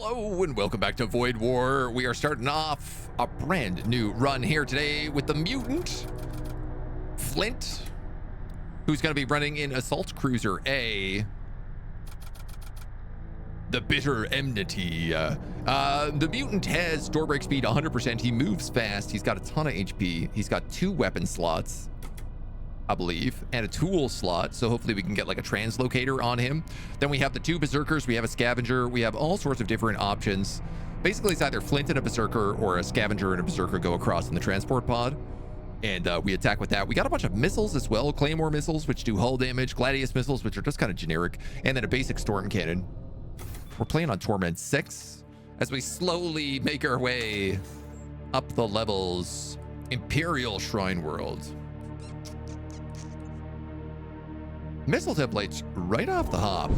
Hello and welcome back to Voidwar. We are starting off a brand new run here today with the mutant Flint, who's going to be running in Assault Cruiser A. The Bitter Enmity. The mutant has door break speed 100%. He moves fast. He's got a ton of HP. He's got 2 weapon slots, I believe, and a tool slot, so hopefully we can get like a translocator on him. Then we have the 2 berserkers, we have a scavenger, we have all sorts of different options. Basically, it's either Flint and a berserker or a scavenger and a berserker go across in the transport pod, and we attack with that. We got a bunch of missiles as well, Claymore missiles, which do hull damage, Gladius missiles, which are just kind of generic, and then a basic storm cannon. We're playing on Torment 6 as we slowly make our way up the levels. Imperial Shrine World. Missile templates right off the hop.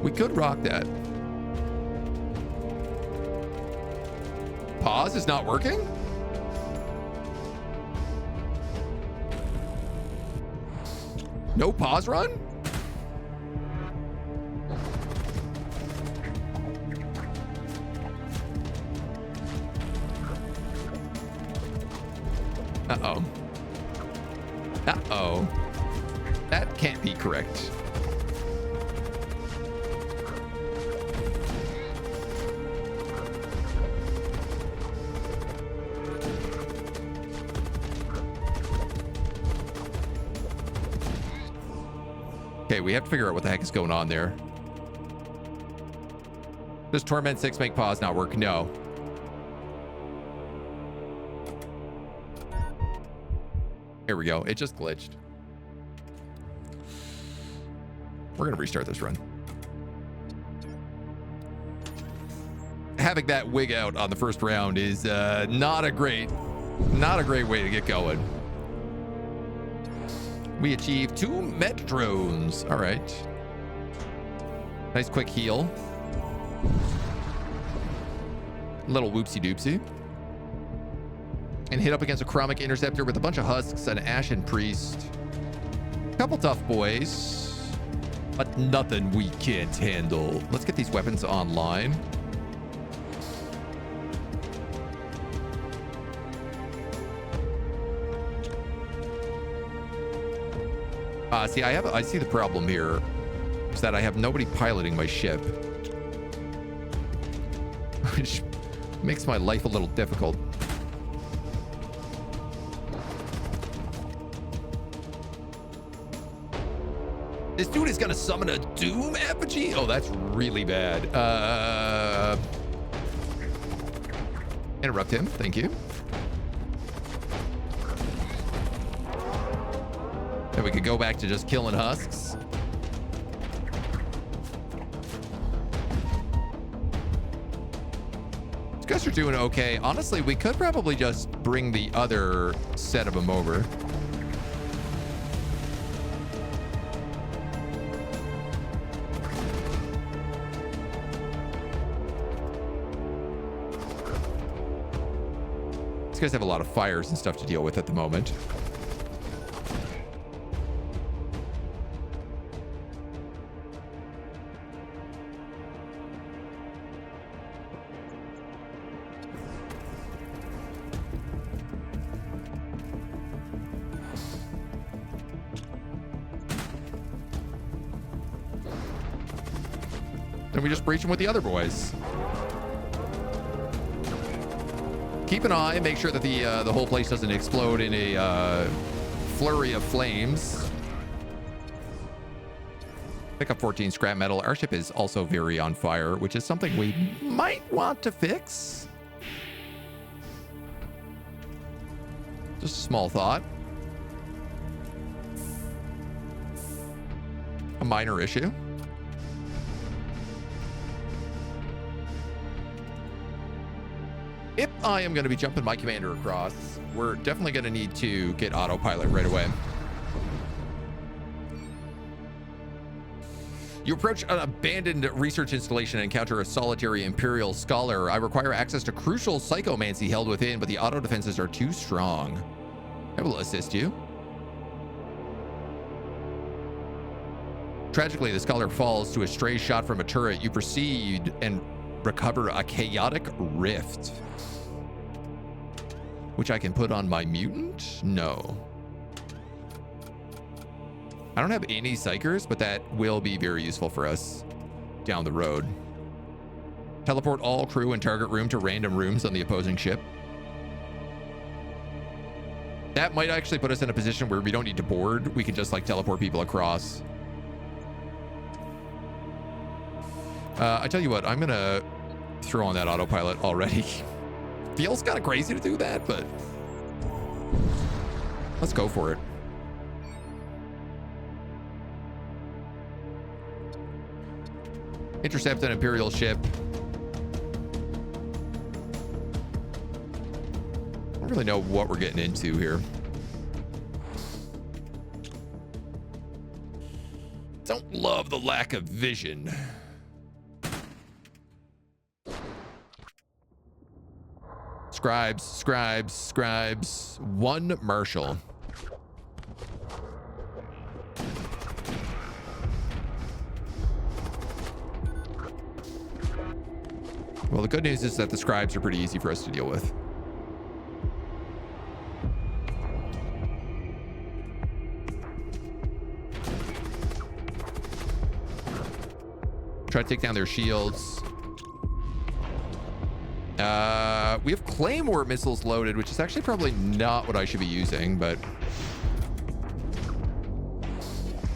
We could rock that. Pause is not working? No pause run? Uh-oh. Uh-oh. That can't be correct. Okay, we have to figure out what the heck is going on there. Does Torment 6 make pause not work? No. Here we go. It just glitched. We're going to restart this run. Having that wig out on the first round is not a great way to get going. We achieved 2 met drones. All right. Nice quick heal. Little whoopsie doopsie. And hit up against a chromic interceptor with a bunch of husks, an ashen priest. Couple tough boys, but nothing we can't handle. Let's get these weapons online. See, I see the problem here is that I have nobody piloting my ship, which makes my life a little difficult. This dude is gonna summon a doom effigy? Oh, that's really bad. Interrupt him, thank you. And we could go back to just killing husks. These guys are doing okay. Honestly, we could probably just bring the other set of them over. Guys have a lot of fires and stuff to deal with at the moment. Then we just breach them with the other boys. Keep an eye, make sure that the whole place doesn't explode in a flurry of flames. Pick up 14 scrap metal. Our ship is also very on fire, which is something we might want to fix. Just a small thought. A minor issue. If I am going to be jumping my commander across, we're definitely going to need to get autopilot right away. You approach an abandoned research installation and encounter a solitary Imperial scholar. I require access to crucial psychomancy held within, but the auto defenses are too strong. I will assist you. Tragically, the scholar falls to a stray shot from a turret. You proceed and recover a chaotic rift, which I can put on my mutant? No. I don't have any psychers, but that will be very useful for us down the road. Teleport all crew and target room to random rooms on the opposing ship. That might actually put us in a position where we don't need to board. We can just like teleport people across. I tell you what, I'm gonna throw on that autopilot already. Feels kind of crazy to do that, but let's go for it. Intercept an Imperial ship. I don't really know what we're getting into here. Don't love the lack of vision. Scribes, scribes, scribes. One Marshal. Well, the good news is that the scribes are pretty easy for us to deal with. Try to take down their shields. We have Claymore missiles loaded, which is actually probably not what I should be using, but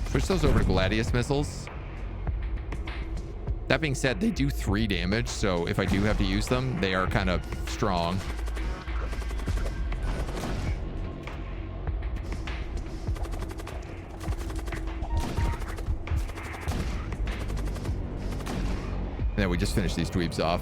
switch those over to Gladius missiles. That being said, they do 3 damage, so if I do have to use them, they are kind of strong. And then we just finish these dweebs off.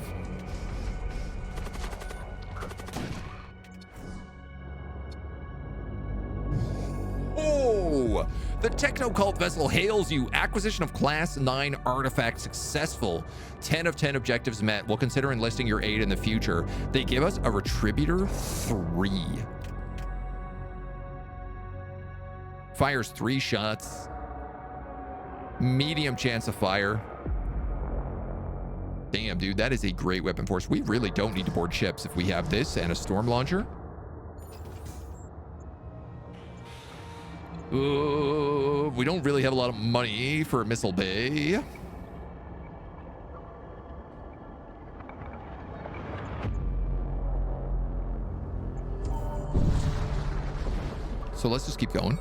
Oh! The Techno-Cult vessel hails you. Acquisition of Class 9 artifact successful. 10 of 10 objectives met. We'll consider enlisting your aid in the future. They give us a Retributor 3. Fires 3 shots. Medium chance of fire. Damn, dude, that is a great weapon force. We really don't need to board ships if we have this and a storm launcher. We don't really have a lot of money for a missile bay. So let's just keep going.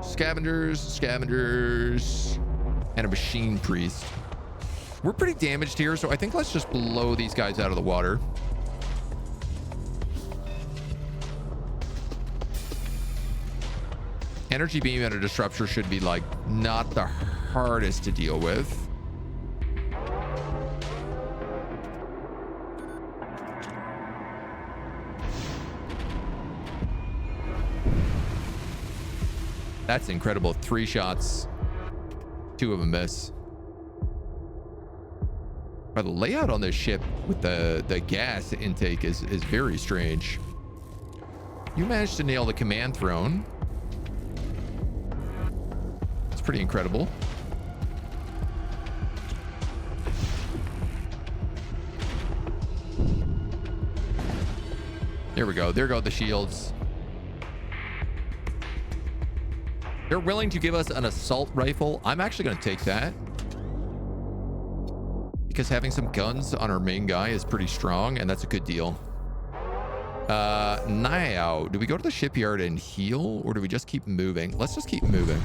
Scavengers, scavengers, and a machine priest. We're pretty damaged here, so I think let's just blow these guys out of the water. Energy beam and a disruptor should be like not the hardest to deal with. That's incredible. 3 shots, 2 of them miss. But the layout on this ship with the gas intake is very strange. You managed to nail the command throne. It's pretty incredible. There we go. There go the shields. They're willing to give us an assault rifle. I'm actually going to take that, because having some guns on our main guy is pretty strong, and that's a good deal. Now, do we go to the shipyard and heal, or do we just keep moving? Let's just keep moving.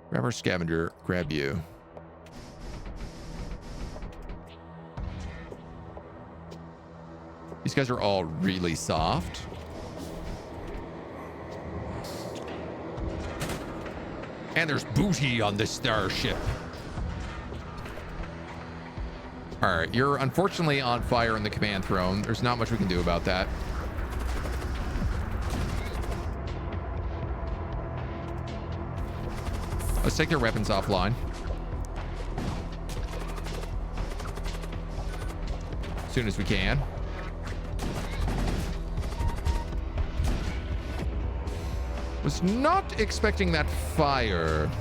Grab our scavenger, grab you. These guys are all really soft. And there's booty on this starship. All right, you're unfortunately on fire in the command throne. There's not much we can do about that. Let's take their weapons offline. soon as we can. Was not expecting that fire.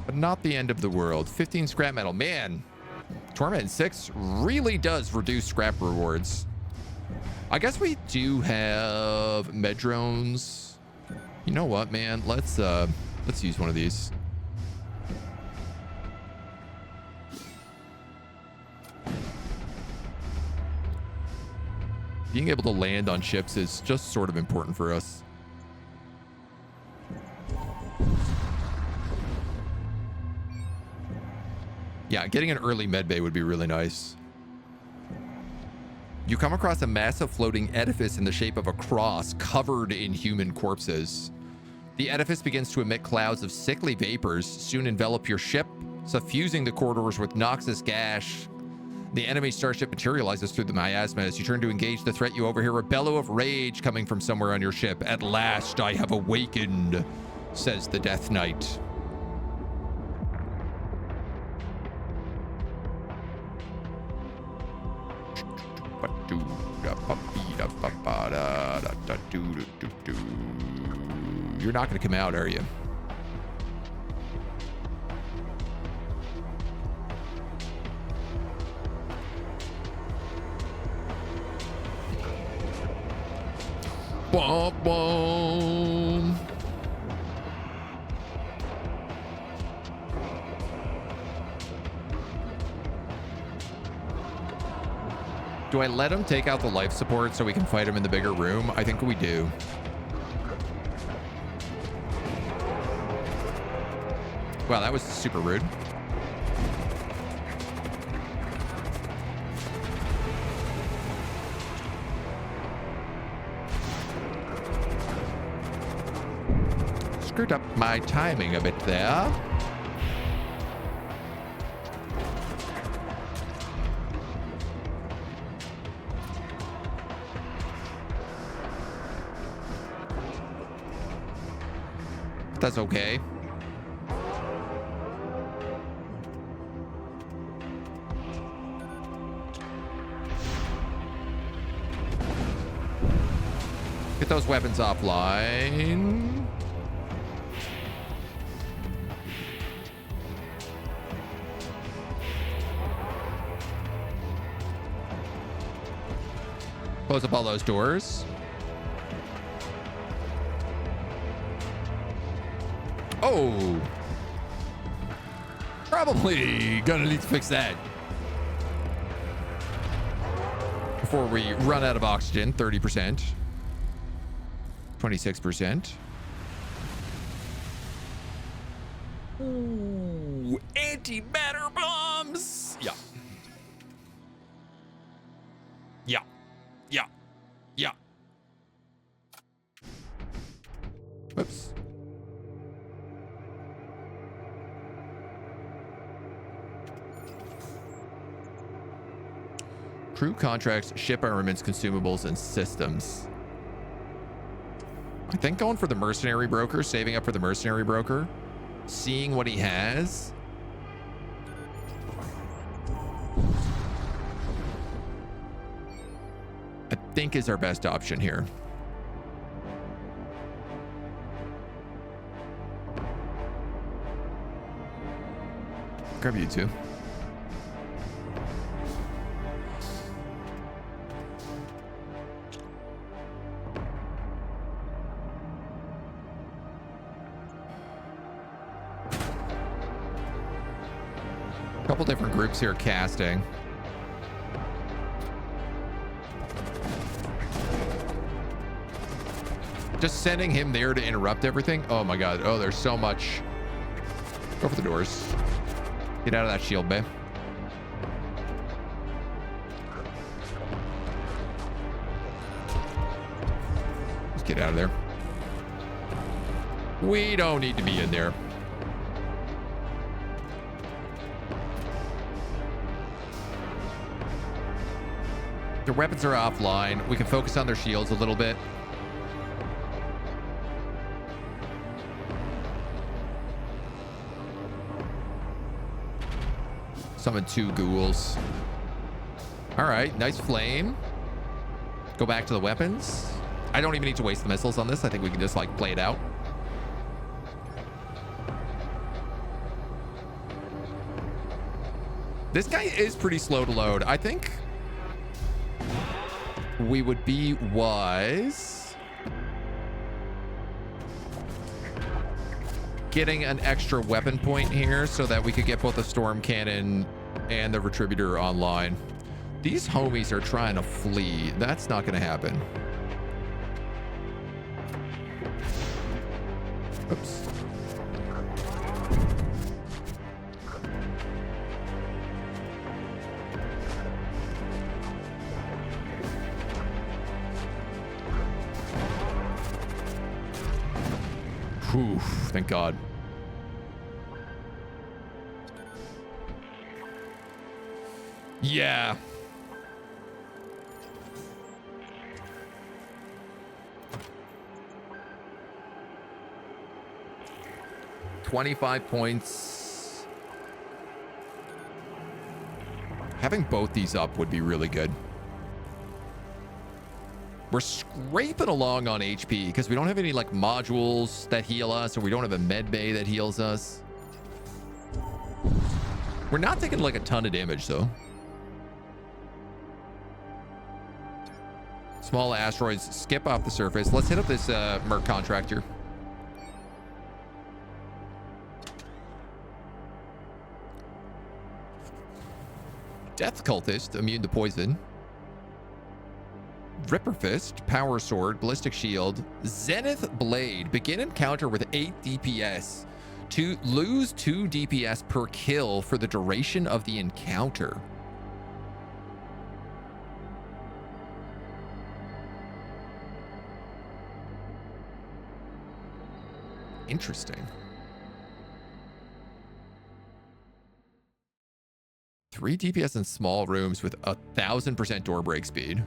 But not the end of the world. 15 scrap metal. Man, Torment 6 really does reduce scrap rewards. I guess we do have med drones. You know what, man? Let's use one of these. Being able to land on ships is just sort of important for us. Yeah, getting an early medbay would be really nice. You come across a massive floating edifice in the shape of a cross covered in human corpses. The edifice begins to emit clouds of sickly vapors, soon envelop your ship, suffusing the corridors with noxious gas. The enemy starship materializes through the miasma. As you turn to engage the threat, you overhear a bellow of rage coming from somewhere on your ship. At last, I have awakened, says the Death Knight. You're not going to come out, are you? Boom, boom. Do I let him take out the life support so we can fight him in the bigger room? I think we do. Wow, that was super rude. Screwed up my timing a bit there. That's okay. Get those weapons offline. Close up all those doors. Oh, probably gonna need to fix that before we run out of oxygen. 30%, 26%. Ooh, anti-matter bombs. Yeah. Yeah. Yeah. Yeah. Whoops. Crew contracts, ship armaments, consumables, and systems. I think going for the mercenary broker, saving up for the mercenary broker, seeing what he has. I think is our best option here. Grab you two. Couple different groups here casting. Just sending him there to interrupt everything. Oh my god. Oh, there's so much. Go for the doors. Get out of that shield bay. Let's get out of there. We don't need to be in there. Their weapons are offline. We can focus on their shields a little bit. Summon 2 ghouls. All right, nice flame. Go back to the weapons. I don't even need to waste the missiles on this. I think we can just like play it out. This guy is pretty slow to load. I think we would be wise getting an extra weapon point here so that we could get both the storm cannon and the retributor online. These homies are trying to flee. That's not going to happen. Oops. Whew, thank God. Yeah. $25 points. Having both these up would be really good. We're scraping along on HP because we don't have any like modules that heal us, or we don't have a med bay that heals us. We're not taking like a ton of damage though. Small asteroids skip off the surface. Let's hit up this Merc contractor. Death cultist, immune to poison. Ripper Fist, Power Sword, Ballistic Shield, Zenith Blade. Begin encounter with 8 DPS. To lose 2 DPS per kill for the duration of the encounter. Interesting. 3 DPS in small rooms with 1,000% door break speed.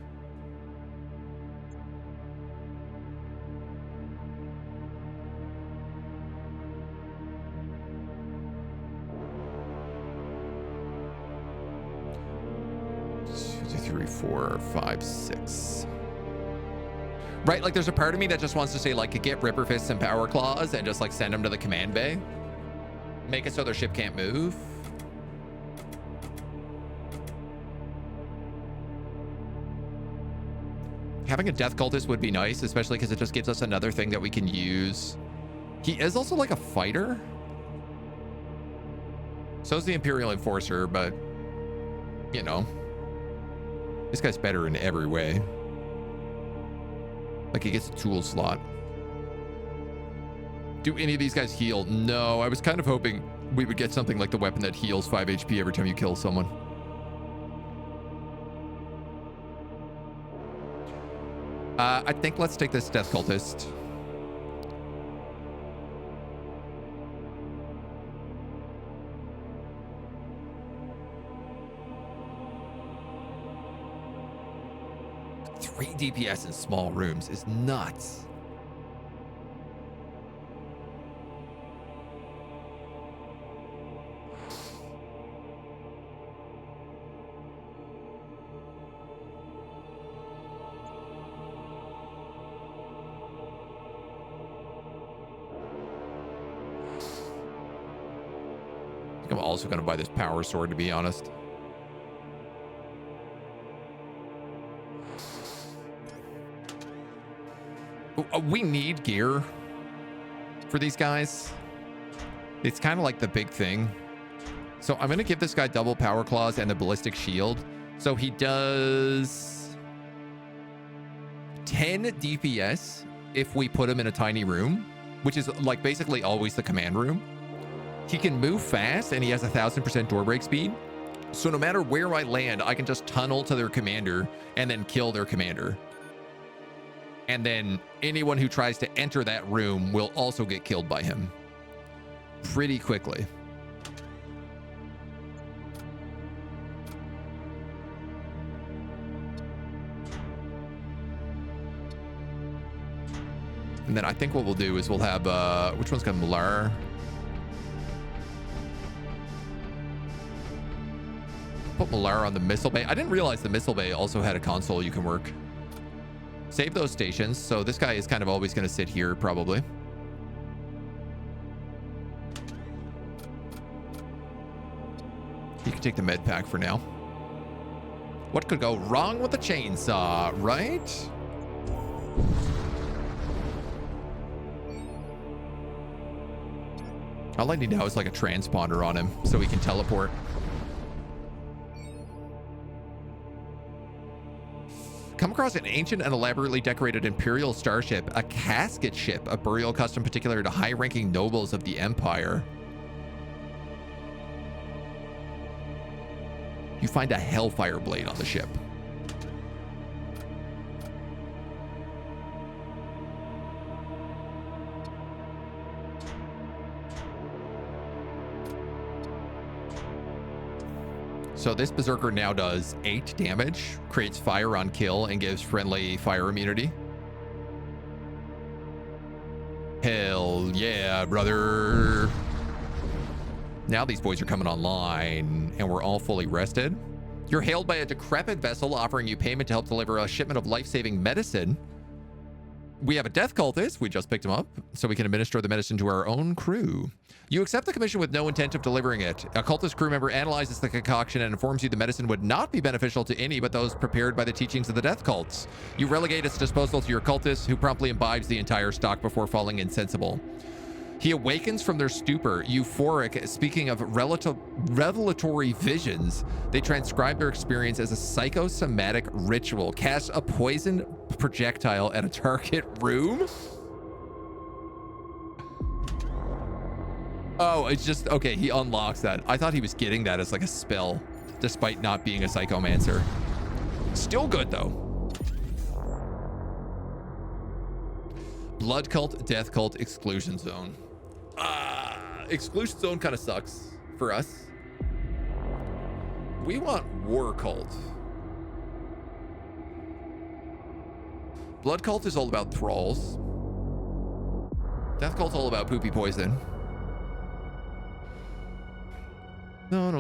Three, 4, 5, 6. Right, like there's a part of me that just wants to say like get Ripper Fists and Power Claws and just like send them to the command bay. Make it so their ship can't move. Having a Death Cultist would be nice, especially because it just gives us another thing that we can use. He is also like a fighter. So is the Imperial Enforcer, but you know, this guy's better in every way. Like he gets a tool slot. Do any of these guys heal? No, I was kind of hoping we would get something like the weapon that heals 5 HP every time you kill someone. I think let's take this Death Cultist. Three DPS in small rooms is nuts. I'm also going to buy this Power Sword, to be honest. We need gear for these guys. It's kind of like the big thing. So I'm going to give this guy double Power Claws and the Ballistic Shield. So he does 10 DPS if we put him in a tiny room, which is like basically always the command room. He can move fast and he has 1,000% door break speed. So no matter where I land, I can just tunnel to their commander and then kill their commander. And then anyone who tries to enter that room will also get killed by him pretty quickly. And then I think what we'll do is we'll have, which one's got Malar? put Malara on the missile bay. I didn't realize the missile bay also had a console you can work. Save those stations. So this guy is kind of always going to sit here, probably. You can take the med pack for now. What could go wrong with the chainsaw, right? All I need now is like a transponder on him so he can teleport. Come across an ancient and elaborately decorated Imperial starship, a casket ship, a burial custom particular to high-ranking nobles of the Empire. You find a Hellfire blade on the ship. So this berserker now does 8 damage, creates fire on kill, and gives friendly fire immunity. Hell yeah, brother. Now these boys are coming online, and we're all fully rested. You're hailed by a decrepit vessel offering you payment to help deliver a shipment of life-saving medicine. We have a death cultist. We just picked him up, so we can administer the medicine to our own crew. You accept the commission with no intent of delivering it. A cultist crew member analyzes the concoction and informs you the medicine would not be beneficial to any but those prepared by the teachings of the death cults. You relegate its disposal to your cultist, who promptly imbibes the entire stock before falling insensible. He awakens from their stupor, euphoric. Speaking of revelatory visions, they transcribe their experience as a psychosomatic ritual. Cast a poisoned projectile at a target room. Oh, it's just, okay, he unlocks that. I thought he was getting that as like a spell, despite not being a psychomancer. Still good, though. Blood cult, death cult, exclusion zone. Exclusion zone kind of sucks for us. We want war cult. Blood cult is all about thralls. Death cult's all about poopy poison. No.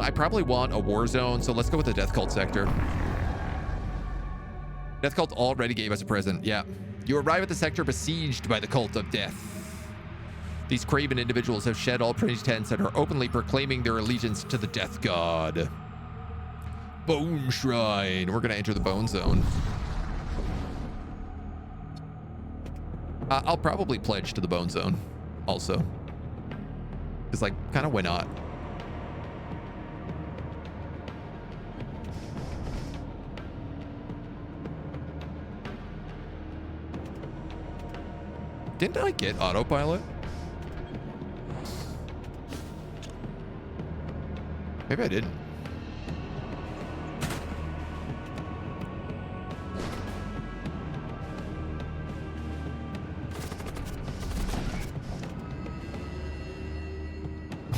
I probably want a war zone, so let's go with the death cult sector. Death cult already gave us a present. Yeah. You arrive at the sector besieged by the cult of death. These craven individuals have shed all pretense and are openly proclaiming their allegiance to the death god. Bone shrine. We're going to enter the bone zone. I'll probably pledge to the bone zone also. It's like, kind of why not? Didn't I get autopilot? Maybe I didn't.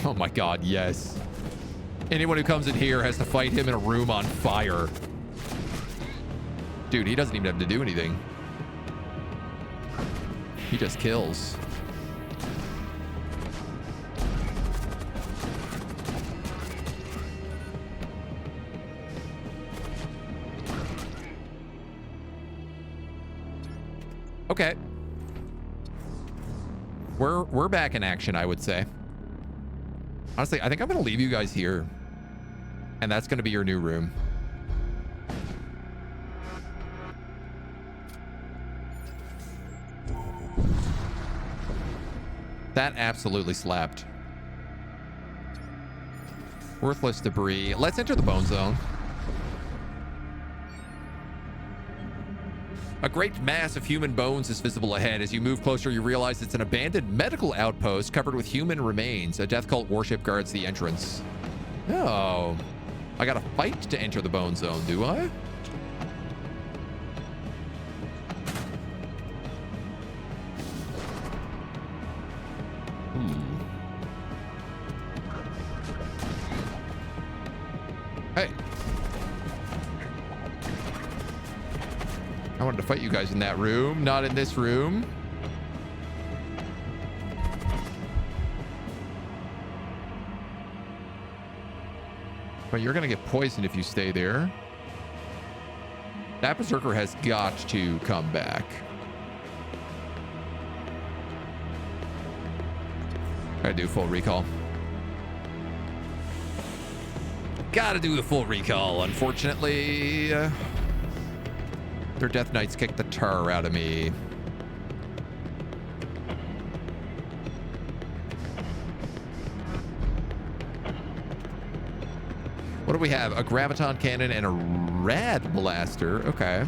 Oh my god, yes. Anyone who comes in here has to fight him in a room on fire. Dude, he doesn't even have to do anything. He just kills. Okay. We're back in action, I would say. Honestly, I think I'm going to leave you guys here. And that's going to be your new room. That absolutely slapped. Worthless debris. Let's enter the bone zone. A great mass of human bones is visible ahead. As you move closer, you realize it's an abandoned medical outpost covered with human remains. A death cult warship guards the entrance. Oh. I gotta fight to enter the bone zone, do I? Hey. I wanted to fight you guys in that room, not in this room. But you're going to get poisoned if you stay there. That berserker has got to come back. Gotta do full recall. Gotta do the full recall, unfortunately. Their Death Knights kicked the tar out of me. What do we have? A graviton cannon and a rad blaster. Okay.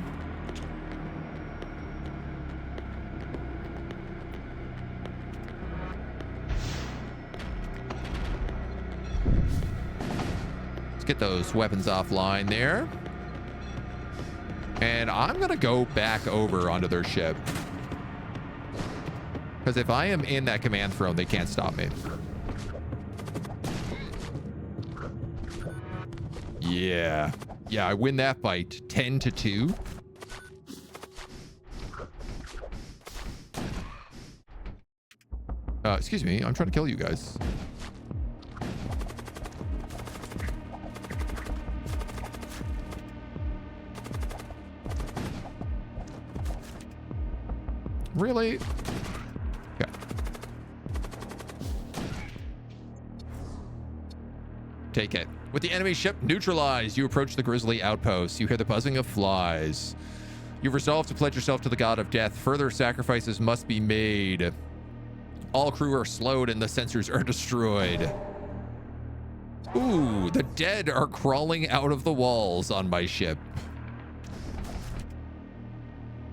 Let's get those weapons offline there. And I'm going to go back over onto their ship. Because if I am in that command throne, they can't stop me. Yeah. Yeah, I win that fight 10-2. Excuse me. I'm trying to kill you guys. Really? Okay. Take it. With the enemy ship neutralized, you approach the grisly outpost. You hear the buzzing of flies. You've resolved to pledge yourself to the god of death. Further sacrifices must be made. All crew are slowed and the sensors are destroyed. Ooh, the dead are crawling out of the walls on my ship.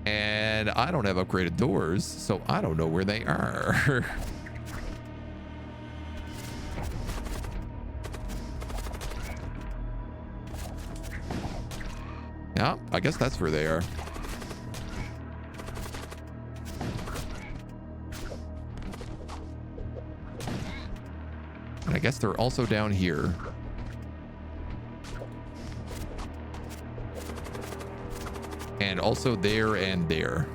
And I don't have upgraded doors, so I don't know where they are. Yeah, I guess that's where they are. And I guess they're also down here. And also there and there.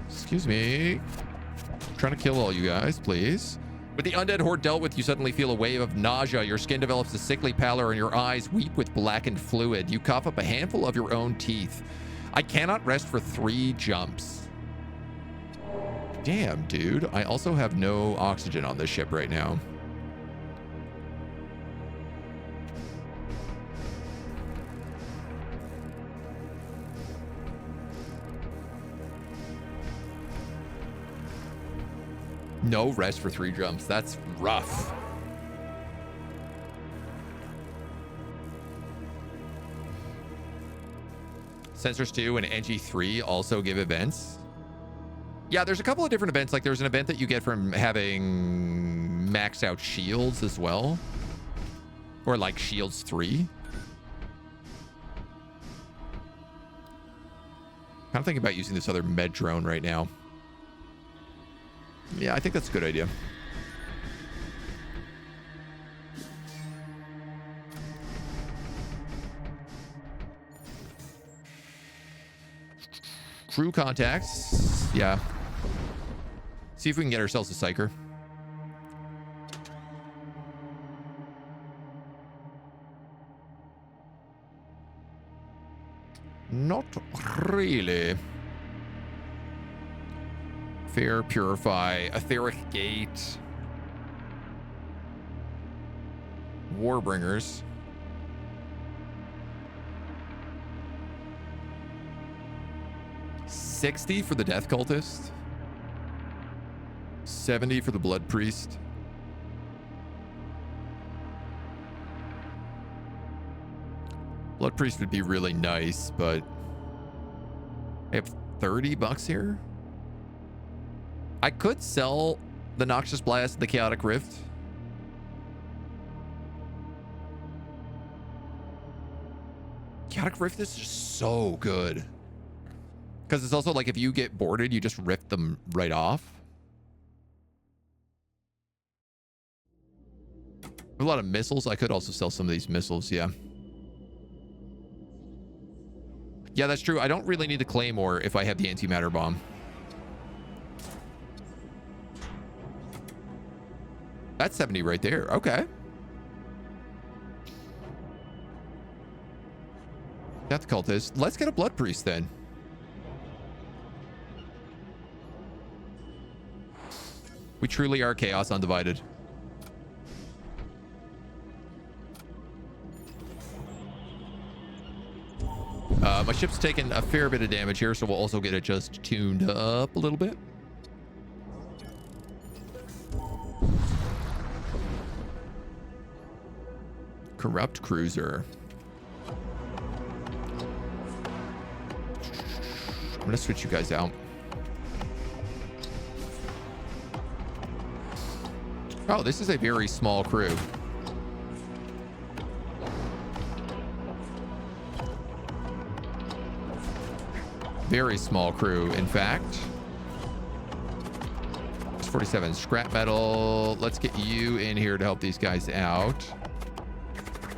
Excuse me. I'm trying to kill all you guys, please. With the undead horde dealt with, you suddenly feel a wave of nausea. Your skin develops a sickly pallor and your eyes weep with blackened fluid. You cough up a handful of your own teeth. I cannot rest for 3 jumps. Damn, dude. I also have no oxygen on this ship right now. No rest for 3 jumps. That's rough. Sensors 2 and NG3 also give events. Yeah, there's a couple of different events. Like there's an event that you get from having maxed out shields as well. Or like shields 3. Kind of thinking about using this other med drone right now. Yeah, I think that's a good idea. Crew contacts. Yeah. See if we can get ourselves a psyker. Not really. Fair, purify, etheric gate, warbringers. $60 for the death cultist. $70 for the blood priest. Blood priest would be really nice, but I have $30 here. I could sell the Noxious Blast and the Chaotic Rift. Chaotic Rift is just so good. Because it's also like if you get boarded, you just rift them right off. A lot of missiles. I could also sell some of these missiles, yeah. Yeah, that's true. I don't really need the Claymore if I have the antimatter bomb. That's 70 right there. Okay. Got the cultist. Let's get a blood priest then. We truly are chaos undivided. My ship's taken a fair bit of damage here, so we'll also get it just tuned up a little bit. Corrupt cruiser. I'm gonna switch you guys out. Oh, this is a very small crew. Very small crew, in fact. It's 47 scrap metal. Let's get you in here to help these guys out.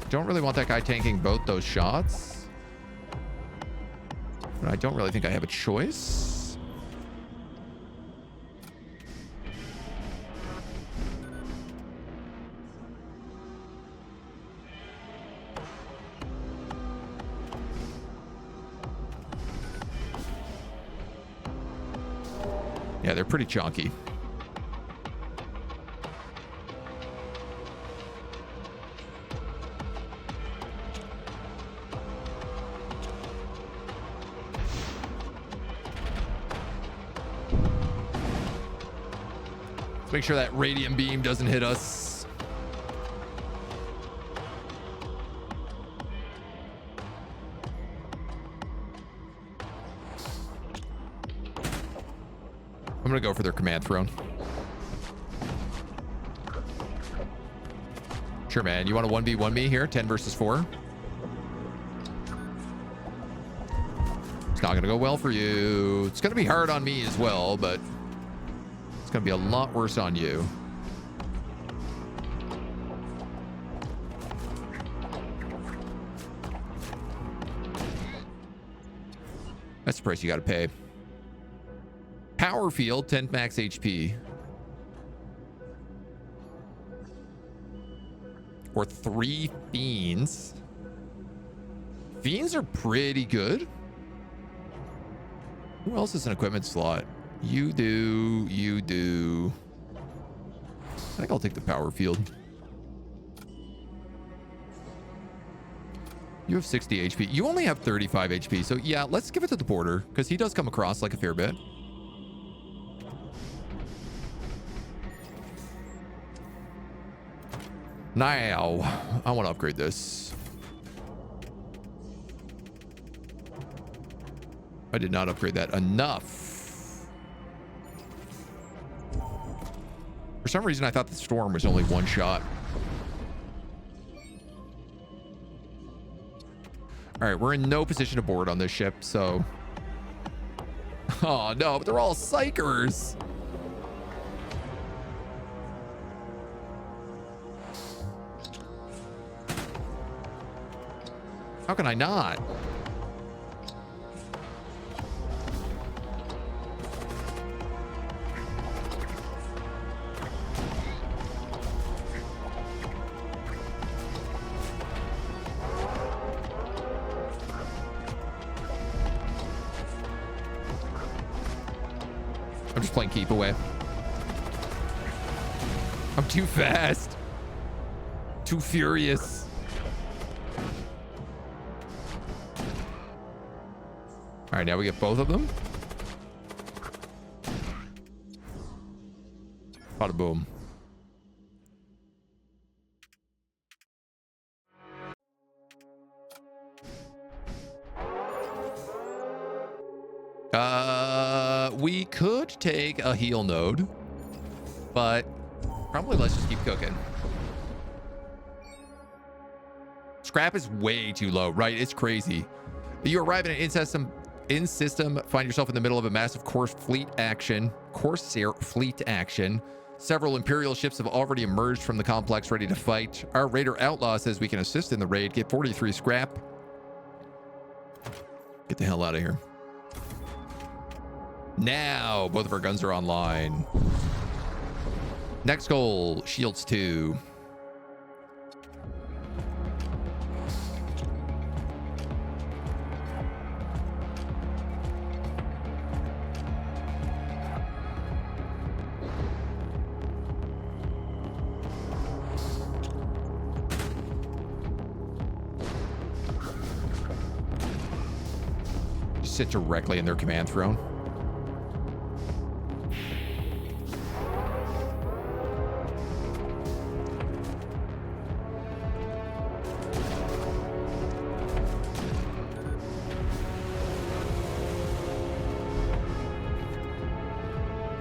Don't really want that guy tanking both those shots. But I don't really think I have a choice. Yeah, they're pretty chunky. Let's make sure that radiant beam doesn't hit us. I'm gonna go for their command throne. Sure, man. You want to 1v1 me here? 10 versus 4? It's not gonna go well for you. It's gonna be hard on me as well, but it's gonna be a lot worse on you. That's the price you gotta pay. Power field, 10 max HP. Or 3 fiends. Fiends are pretty good. Who else is an equipment slot? You do, you do. I think I'll take the power field. You have 60 HP. You only have 35 HP. So yeah, let's give it to the porter because he does come across like a fair bit. Now, I want to upgrade this. I did not upgrade that enough. For some reason, I thought the storm was only one shot. All right, we're in no position to board on this ship, so... Oh, no, but they're all psychers. How can I not? I'm just playing keep away. I'm too fast. Too furious. All right, now we get both of them. Bada boom. We could take a heal node, but probably let's just keep cooking. Scrap is way too low, right? It's crazy. You arrive in an in-system, find yourself in the middle of a massive Corsair fleet action. Several Imperial ships have already emerged from the complex ready to fight. Our raider outlaw says we can assist in the raid. Get 43 scrap. Get the hell out of here. Now, both of our guns are online. Next goal, shields 2. Sit directly in their command throne.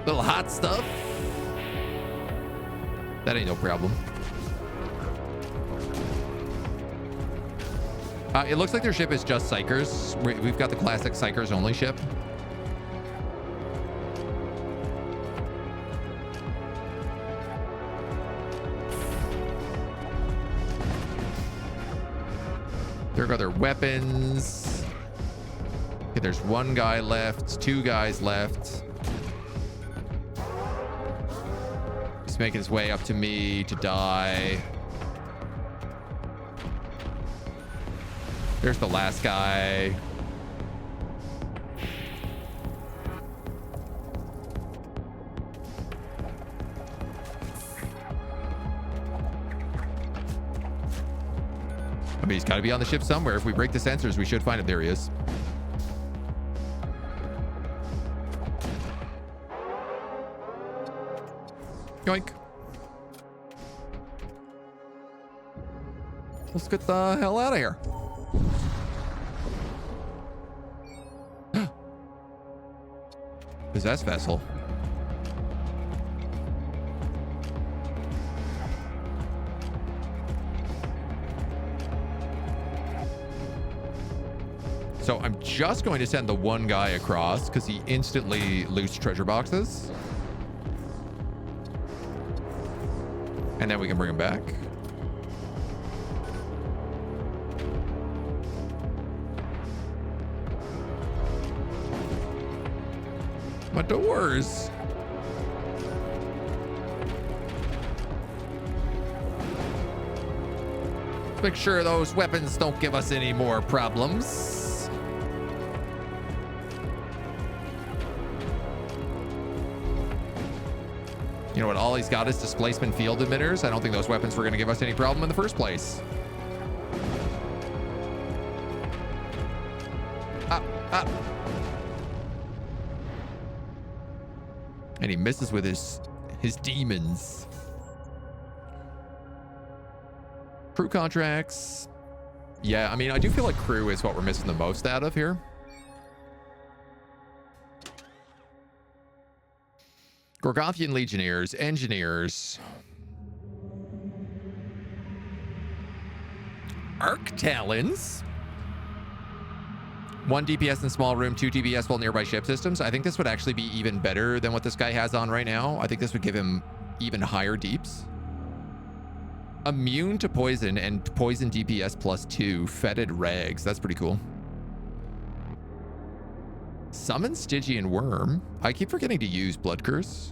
Little hot stuff. That ain't no problem. It looks like their ship is just Psychers. We've got the classic Psychers only ship. There go their weapons. Okay, there's one guy left, 2 guys left. He's making his way up to me to die. There's the last guy. I mean, he's got to be on the ship somewhere. If we break the sensors, we should find him. There he is. Yoink. Let's get the hell out of here. Possessed vessel. So I'm just going to send the one guy across because he instantly loots treasure boxes. And then we can bring him back. My doors. Make sure those weapons don't give us any more problems. You know what? All he's got is displacement field emitters. I don't think those weapons were going to give us any problem in the first place. And he misses with his demons. Crew contracts. Yeah, I mean, I do feel like crew is what we're missing the most out of here. Gorgothian legionnaires, engineers. Arc talons. 1 DPS in small room, 2 DPS while nearby ship systems. I think this would actually be even better than what this guy has on right now. I think this would give him even higher deeps. Immune to poison and poison DPS +2. Fetid rags. That's pretty cool. Summon Stygian Worm. I keep forgetting to use Blood Curse.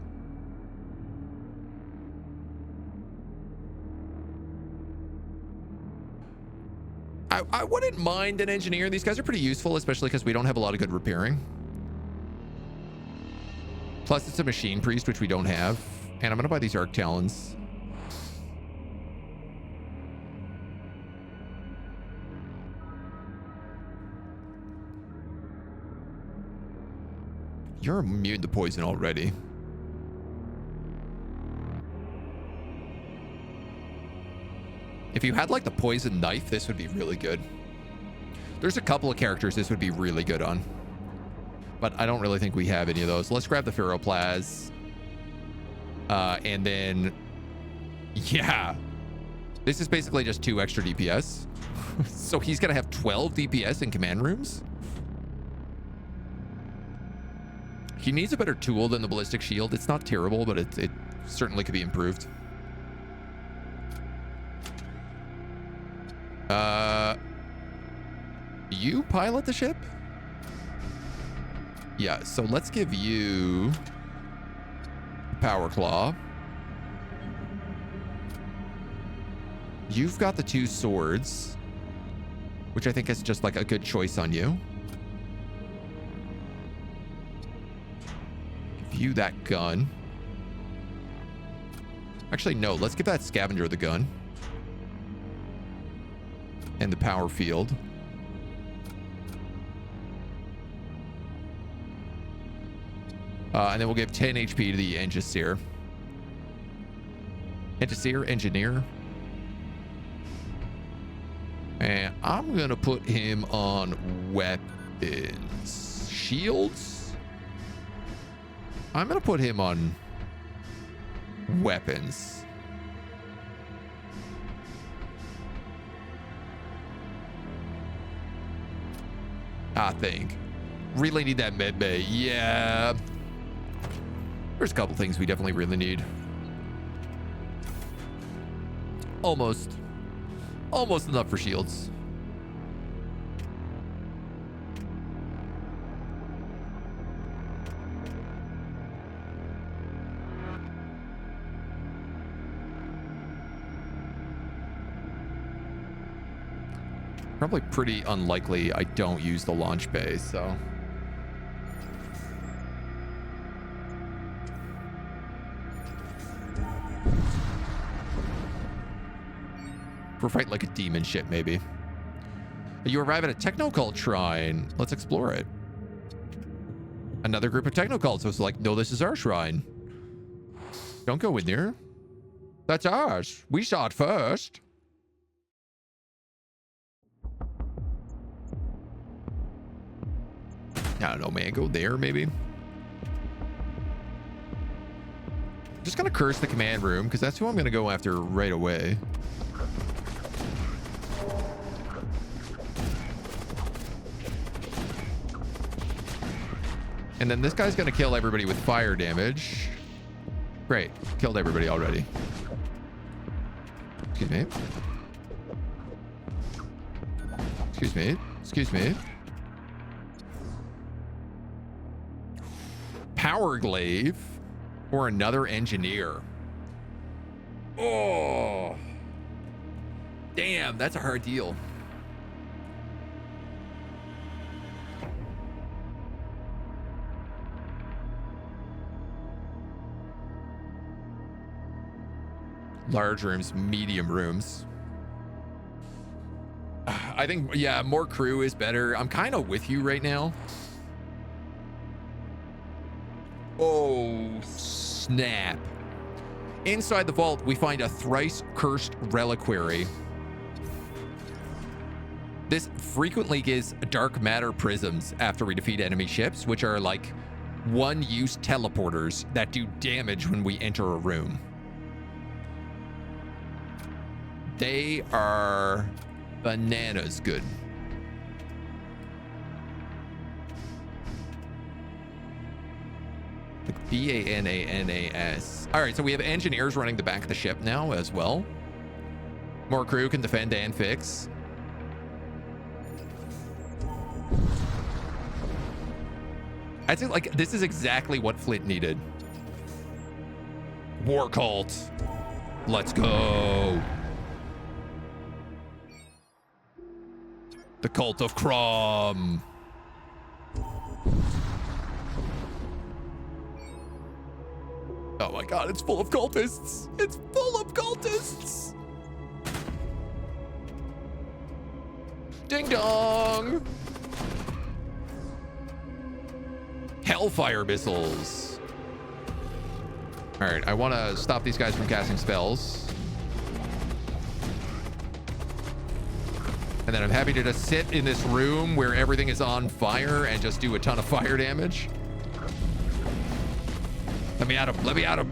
I wouldn't mind an engineer. These guys are pretty useful, especially because we don't have a lot of good repairing. Plus, it's a machine priest, which we don't have. And I'm going to buy these Arc Talons. You're immune to poison already. If you had like the poison knife, this would be really good. There's a couple of characters this would be really good on. But I don't really think we have any of those. Let's grab the Ferroplaz. And then, yeah. This is basically just 2 extra DPS. So he's going to have 12 DPS in command rooms. He needs a better tool than the ballistic shield. It's not terrible, but it certainly could be improved. You pilot the ship? Yeah, so let's give you Power Claw. You've got the 2 swords, which I think is just like a good choice on you. Give you that gun. Actually, no, let's give that scavenger the gun. And the power field. And then we'll give 10 HP to the Engineer. Engineer. And I'm going to put him on weapons. Shields? I'm going to put him on weapons. I think. Really need that med bay. Yeah. There's a couple things we definitely really need. Almost enough for shields. Probably pretty unlikely I don't use the launch bay, so. For fight like a demon ship, maybe. You arrive at a techno-cult shrine. Let's explore it. Another group of techno-cults. So it's like, no, this is our shrine. Don't go in there. That's ours. We saw it first. I don't know, man. Go there, maybe. Just gonna curse the command room, because that's who I'm gonna go after right away. And then this guy's gonna kill everybody with fire damage. Great. Killed everybody already. Excuse me. Excuse me. Excuse me. Power glaive or another engineer. Oh. Damn, that's a hard deal. Large rooms, medium rooms. I think, yeah, more crew is better. I'm kind of with you right now. Oh, snap. Inside the vault, we find a thrice cursed reliquary. This frequently gives dark matter prisms after we defeat enemy ships, which are like one-use teleporters that do damage when we enter a room. They are bananas good. Like B-A-N-A-N-A-S. All right, so we have engineers running the back of the ship now as well. More crew can defend and fix. I think like this is exactly what Flint needed. War cult. Let's go. The cult of Krom. Oh my god, it's full of cultists. It's full of cultists. Ding dong. Hellfire missiles. All right, I want to stop these guys from casting spells. And then I'm happy to just sit in this room where everything is on fire and just do a ton of fire damage. Let me at him. Let me at him.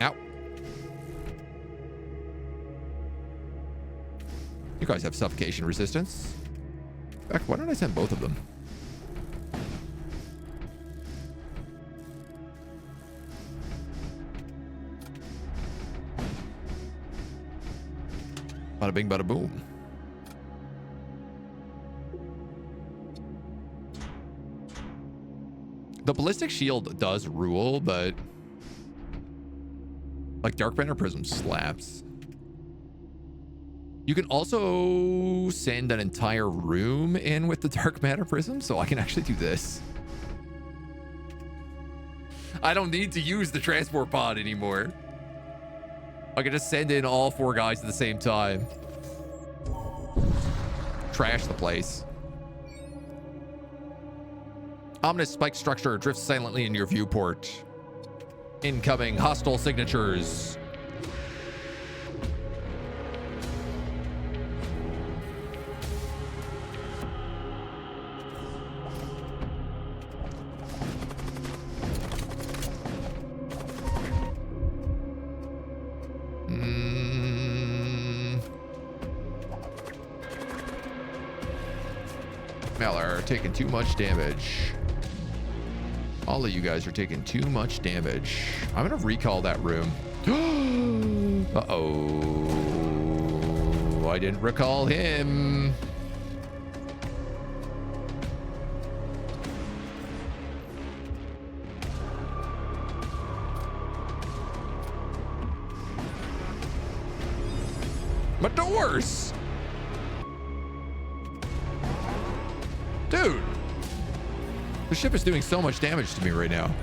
Ow. You guys have suffocation resistance. In fact, why don't I send both of them? Bada bing, bada boom. The ballistic shield does rule, but like dark banner prism slaps. You can also send an entire room in with the dark matter prism, so I can actually do this. I don't need to use the transport pod anymore. I can just send in all 4 guys at the same time. Trash the place. Ominous spike structure drifts silently in your viewport. Incoming hostile signatures. Meller taking too much damage. All of you guys are taking too much damage. I'm gonna recall that room. Uh-oh. I didn't recall him. My doors! Dude! The ship is doing so much damage to me right now.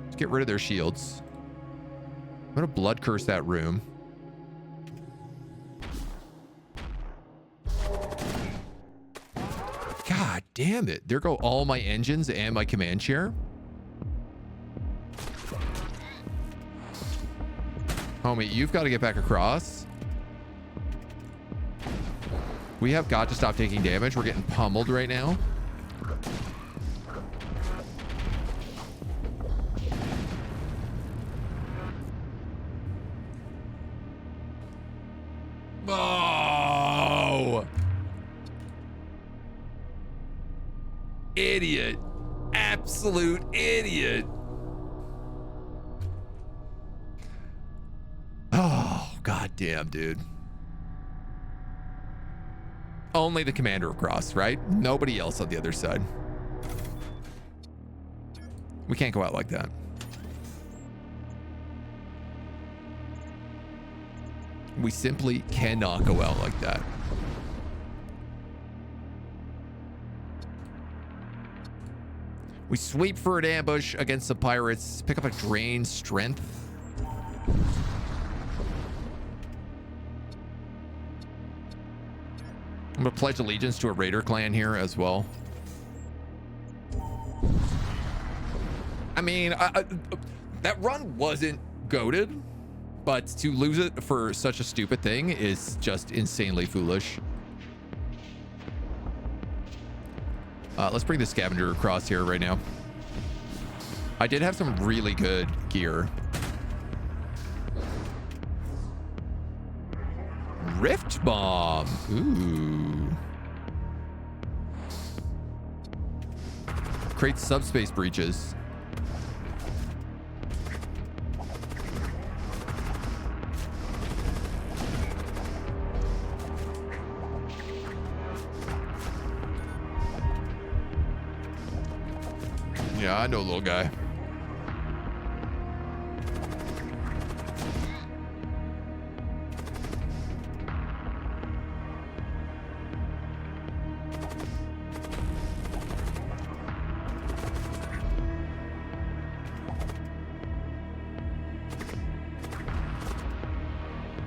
Let's get rid of their shields. I'm gonna blood curse that room. God damn it. There go all my engines and my command chair. Homie, you've got to get back across. We have got to stop taking damage. We're getting pummeled right now. Oh! Idiot. Absolute idiot. Oh, goddamn, dude. Only the commander across, right? Nobody else on the other side. We can't go out like that. We simply cannot go out like that. We sweep for an ambush against the pirates. Pick up a drain strength. I'm gonna pledge allegiance to a raider clan here as well. I mean, that run wasn't goated, but to lose it for such a stupid thing is just insanely foolish. Let's bring the scavenger across here right now. I did have some really good gear. Rift bomb. Ooh. Create subspace breaches. Yeah, I know, little guy.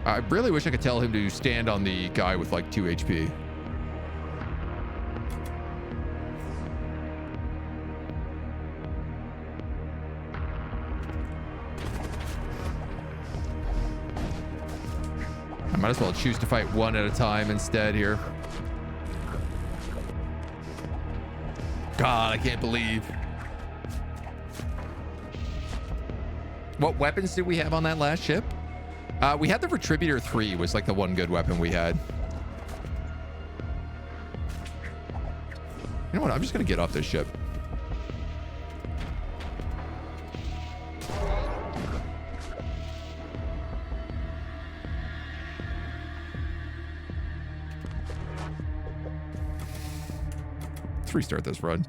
I really wish I could tell him to stand on the guy with like 2 HP. I might as well choose to fight one at a time instead here. God, I can't believe. What weapons did we have on that last ship? We had the Retributor 3 was like the one good weapon we had. You know what? I'm just going to get off this ship. Let's restart this run.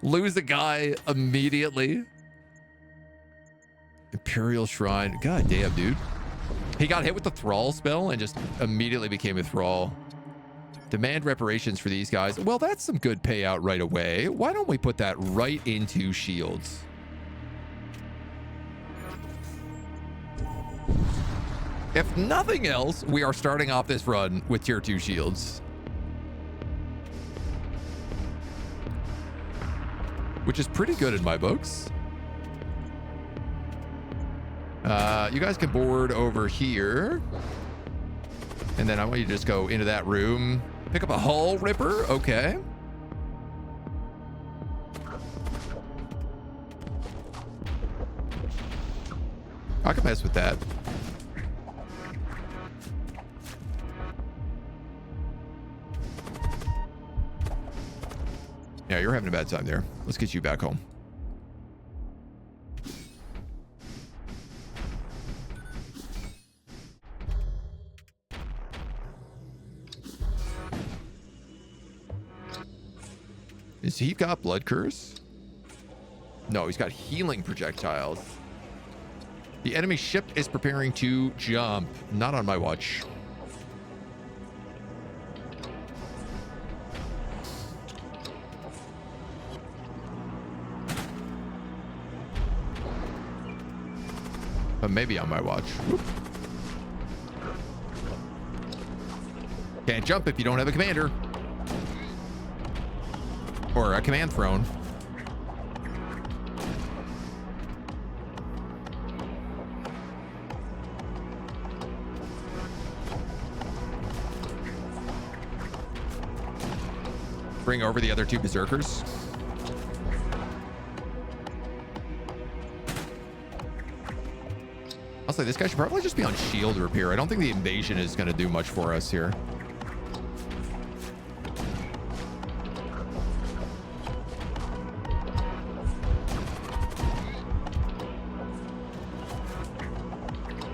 Lose a guy immediately. Imperial Shrine. God damn, dude. He got hit with the Thrall spell and just immediately became a Thrall. Demand reparations for these guys. Well, that's some good payout right away. Why don't we put that right into shields? If nothing else, we are starting off this run with tier 2 shields. Which is pretty good in my books. You guys can board over here. And then I want you to just go into that room. Pick up a hull ripper. Okay. I can mess with that. Yeah, you're having a bad time there. Let's get you back home. Is he got blood curse? No, he's got healing projectiles. The enemy ship is preparing to jump. Not on my watch. But maybe on my watch. Whoop. Can't jump if you don't have a commander. Or a command throne. Bring over the other 2 berserkers. I'll say this guy should probably just be on shield repair. I don't think the invasion is going to do much for us here.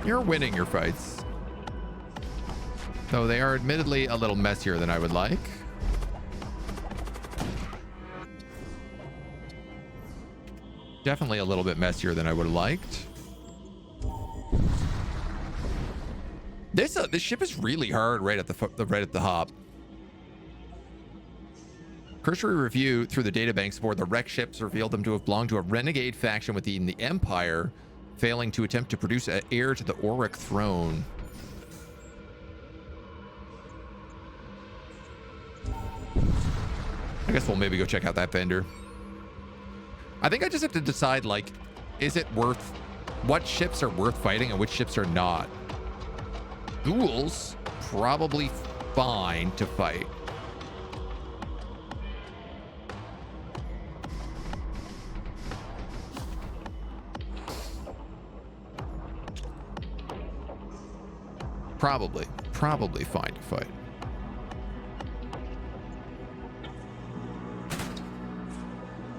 You're winning your fights. Though they are admittedly a little messier than I would like. Definitely a little bit messier than I would have liked. This ship is really hard right at the hop. Cursory review through the databanks aboard the wrecked ships revealed them to have belonged to a renegade faction within the Empire, failing to attempt to produce an heir to the Auric throne. I guess we'll maybe go check out that vendor. I think I just have to decide, like, is it worth... what ships are worth fighting and which ships are not. Ghouls, probably fine to fight. Probably fine to fight.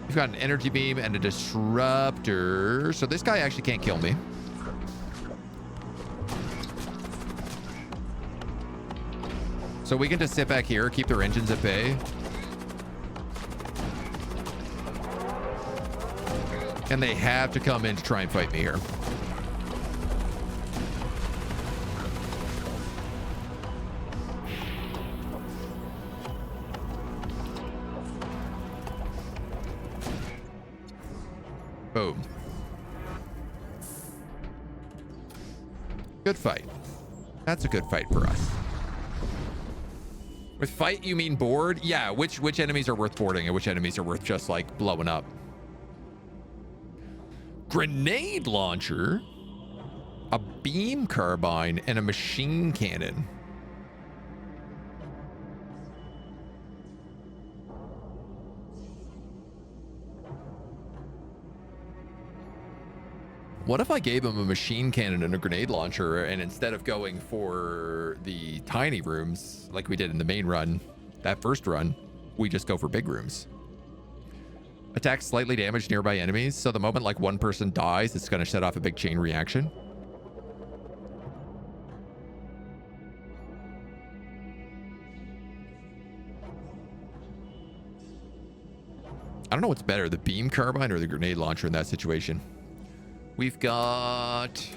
We've got an energy beam and a disruptor. So this guy actually can't kill me. So we can just sit back here, keep their engines at bay. And they have to come in to try and fight me here. Boom. Good fight. That's a good fight for us. With fight, you mean board? Yeah, which enemies are worth boarding and which enemies are worth just, like, blowing up. Grenade launcher, a beam carbine, and a machine cannon. What if I gave him a machine cannon and a grenade launcher, and instead of going for the tiny rooms like we did in the main run, that first run, we just go for big rooms? Attack slightly damaged nearby enemies, so the moment like one person dies, it's going to set off a big chain reaction. I don't know what's better, the beam carbine or the grenade launcher in that situation. We've got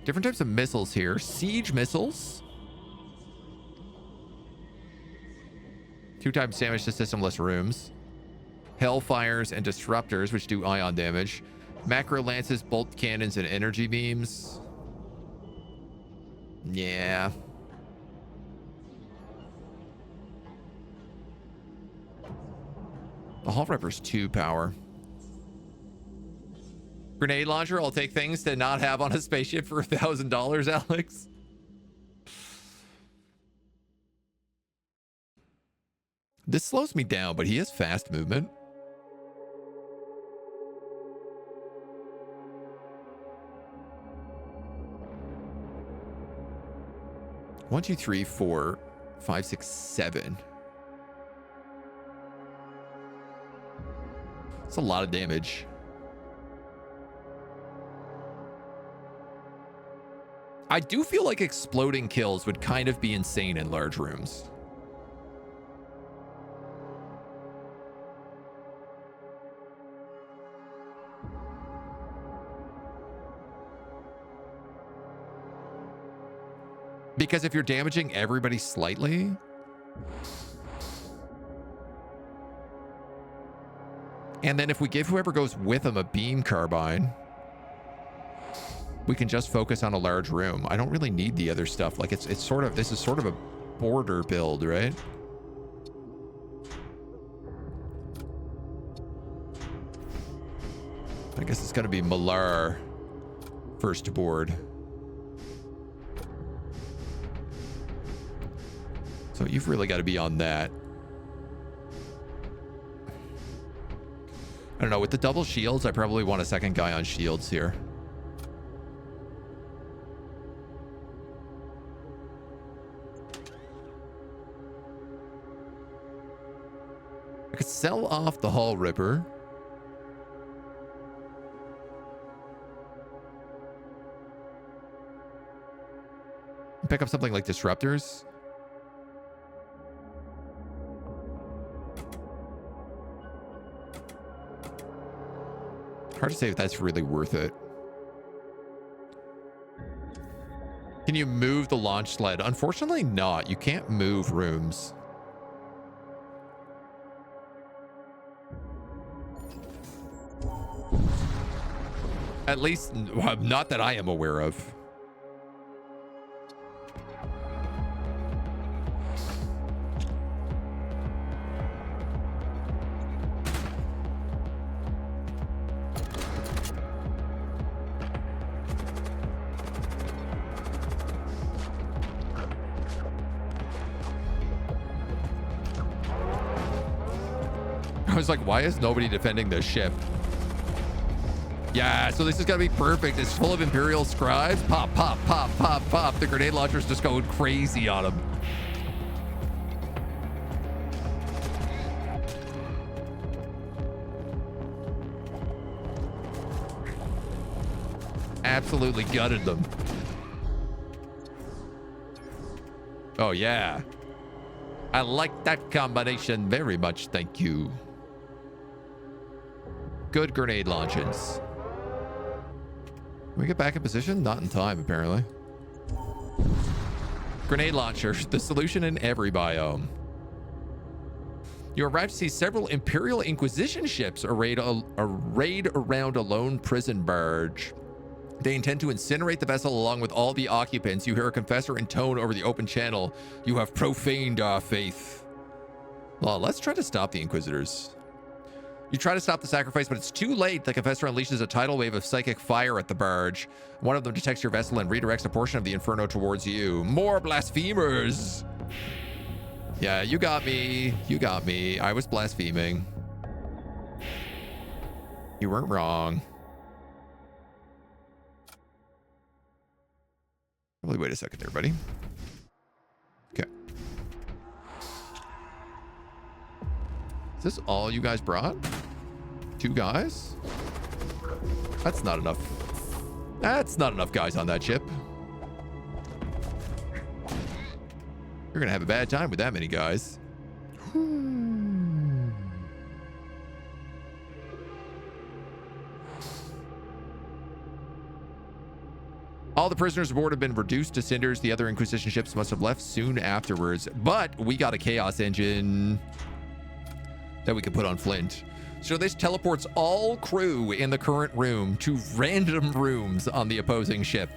different types of missiles here. Siege missiles. 2 times damage to systemless rooms. Hellfires and disruptors, which do ion damage. Macro lances, bolt cannons, and energy beams. Yeah. The Hull Ripper's 2 power. Grenade launcher, I'll take things to not have on a spaceship for $1,000, Alex. This slows me down, but he has fast movement. One, two, three, 4, 5, 6, 7. It's a lot of damage. I do feel like exploding kills would kind of be insane in large rooms. Because if you're damaging everybody slightly, and then if we give whoever goes with them a beam carbine, we can just focus on a large room. I don't really need the other stuff. Like it's sort of, this is sort of a border build, right? I guess it's gonna be Malar first aboard. So you've really got to be on that. I don't know, with the double shields, I probably want a second guy on shields here. I could sell off the Hull Ripper. Pick up something like disruptors. Hard to say if that's really worth it. Can you move the launch sled? Unfortunately not. You can't move rooms. At least not that I am aware of. I was like, why is nobody defending this ship? Yeah, so this is gonna be perfect. It's full of Imperial scribes. Pop, pop, pop, pop, pop. The grenade launcher's just going crazy on them. Absolutely gutted them. Oh, yeah. I like that combination very much. Thank you. Good grenade launches. Can we get back in position? Not in time, apparently. Grenade launcher, the solution in every biome. You arrive to see several Imperial Inquisition ships arrayed around a lone prison barge. They intend to incinerate the vessel along with all the occupants. You hear a confessor intone over the open channel. You have profaned our faith. Well, let's try to stop the Inquisitors. You try to stop the sacrifice, but it's too late. The confessor unleashes a tidal wave of psychic fire at the barge. One of them detects your vessel and redirects a portion of the inferno towards you. More blasphemers! Yeah, you got me. You got me. I was blaspheming. You weren't wrong. Probably wait a second there, buddy. Okay. Is this all you guys brought? 2 guys? That's not enough. That's not enough guys on that ship. You're gonna have a bad time with that many guys. All the prisoners aboard have been reduced to cinders. The other Inquisition ships must have left soon afterwards. But we got a chaos engine that we can put on Flint. So this teleports all crew in the current room to random rooms on the opposing ship.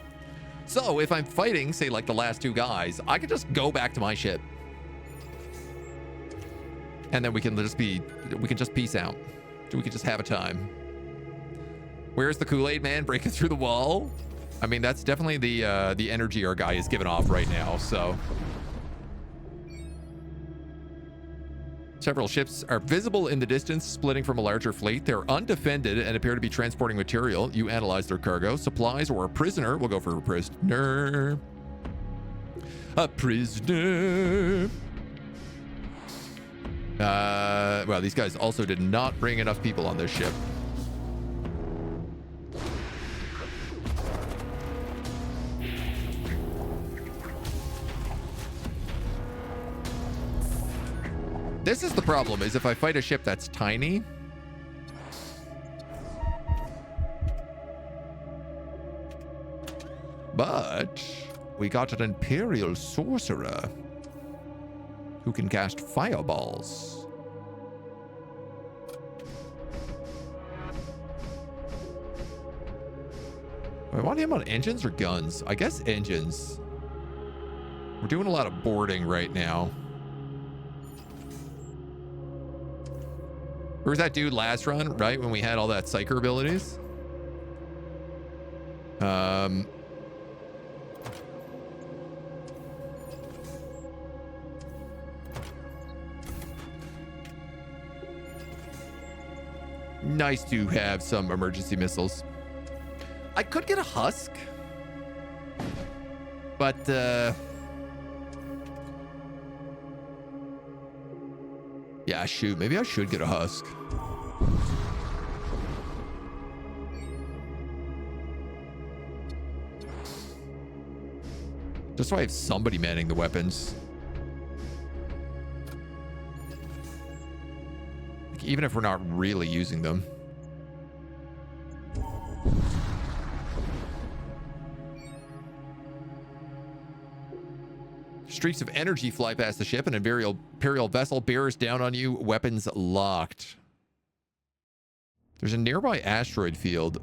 So if I'm fighting, say like the last two guys, I can just go back to my ship. And then we can just peace out. We can just have a time. Where's the Kool-Aid man breaking through the wall? I mean, that's definitely the energy our guy is giving off right now, so. Several ships are visible in the distance, splitting from a larger fleet. They're undefended and appear to be transporting material. You analyze their cargo, supplies, or a prisoner. We'll go for a prisoner. A prisoner. Well, these guys also did not bring enough people on this ship. This is the problem, is if I fight a ship that's tiny. But we got an Imperial sorcerer who can cast fireballs. Do I want him on engines or guns? I guess engines. We're doing a lot of boarding right now. Where was that dude last run, right? When we had all that psyker abilities? Nice to have some emergency missiles. I could get a husk. But, yeah, shoot. Maybe I should get a husk. Just so I have somebody manning the weapons. Like, even if we're not really using them. Streaks of energy fly past the ship. An Imperial vessel bears down on you. Weapons locked. There's a nearby asteroid field.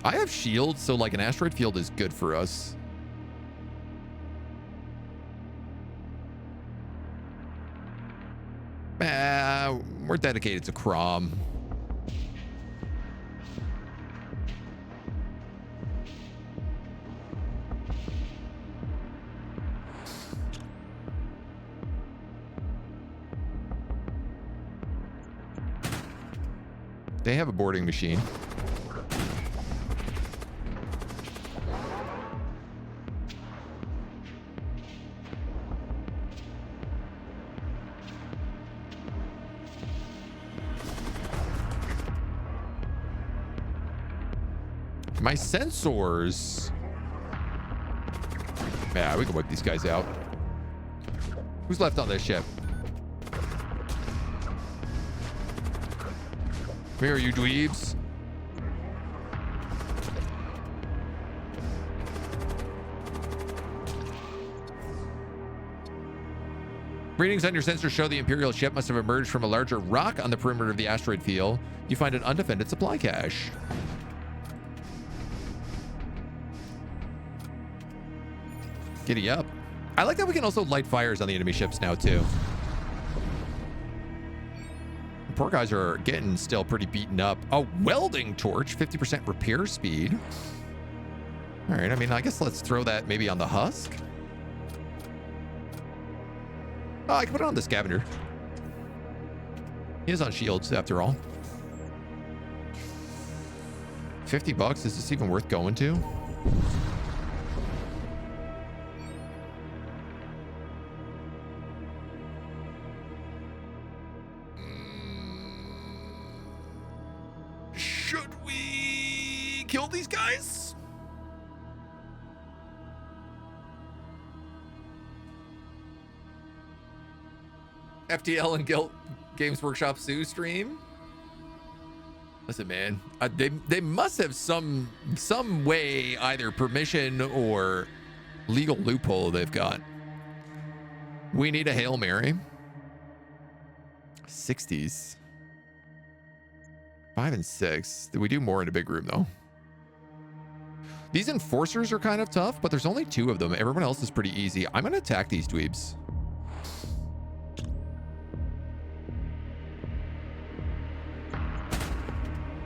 I have shields, so like an asteroid field is good for us. We're dedicated to Krom. They have a boarding machine. My sensors. Yeah, we can wipe these guys out. Who's left on this ship? Where are you, dweebs? Readings on your sensors show the Imperial ship must have emerged from a larger rock on the perimeter of the asteroid field. You find an undefended supply cache. Giddy up. I like that we can also light fires on the enemy ships now, too. The poor guys are getting still pretty beaten up. A welding torch, 50% repair speed. All right, I mean, I guess let's throw that maybe on the husk. Oh, I can put it on the scavenger. He is on shields, after all. $50? Is this even worth going to? Should we kill these guys? FTL and Games Workshop Sue stream. Listen, man, they must have some way, either permission or legal loophole they've got. We need a Hail Mary. 60s. 5 and 6. Did we do more in a big room, though? These enforcers are kind of tough, but there's only 2 of them. Everyone else is pretty easy. I'm going to attack these dweebs.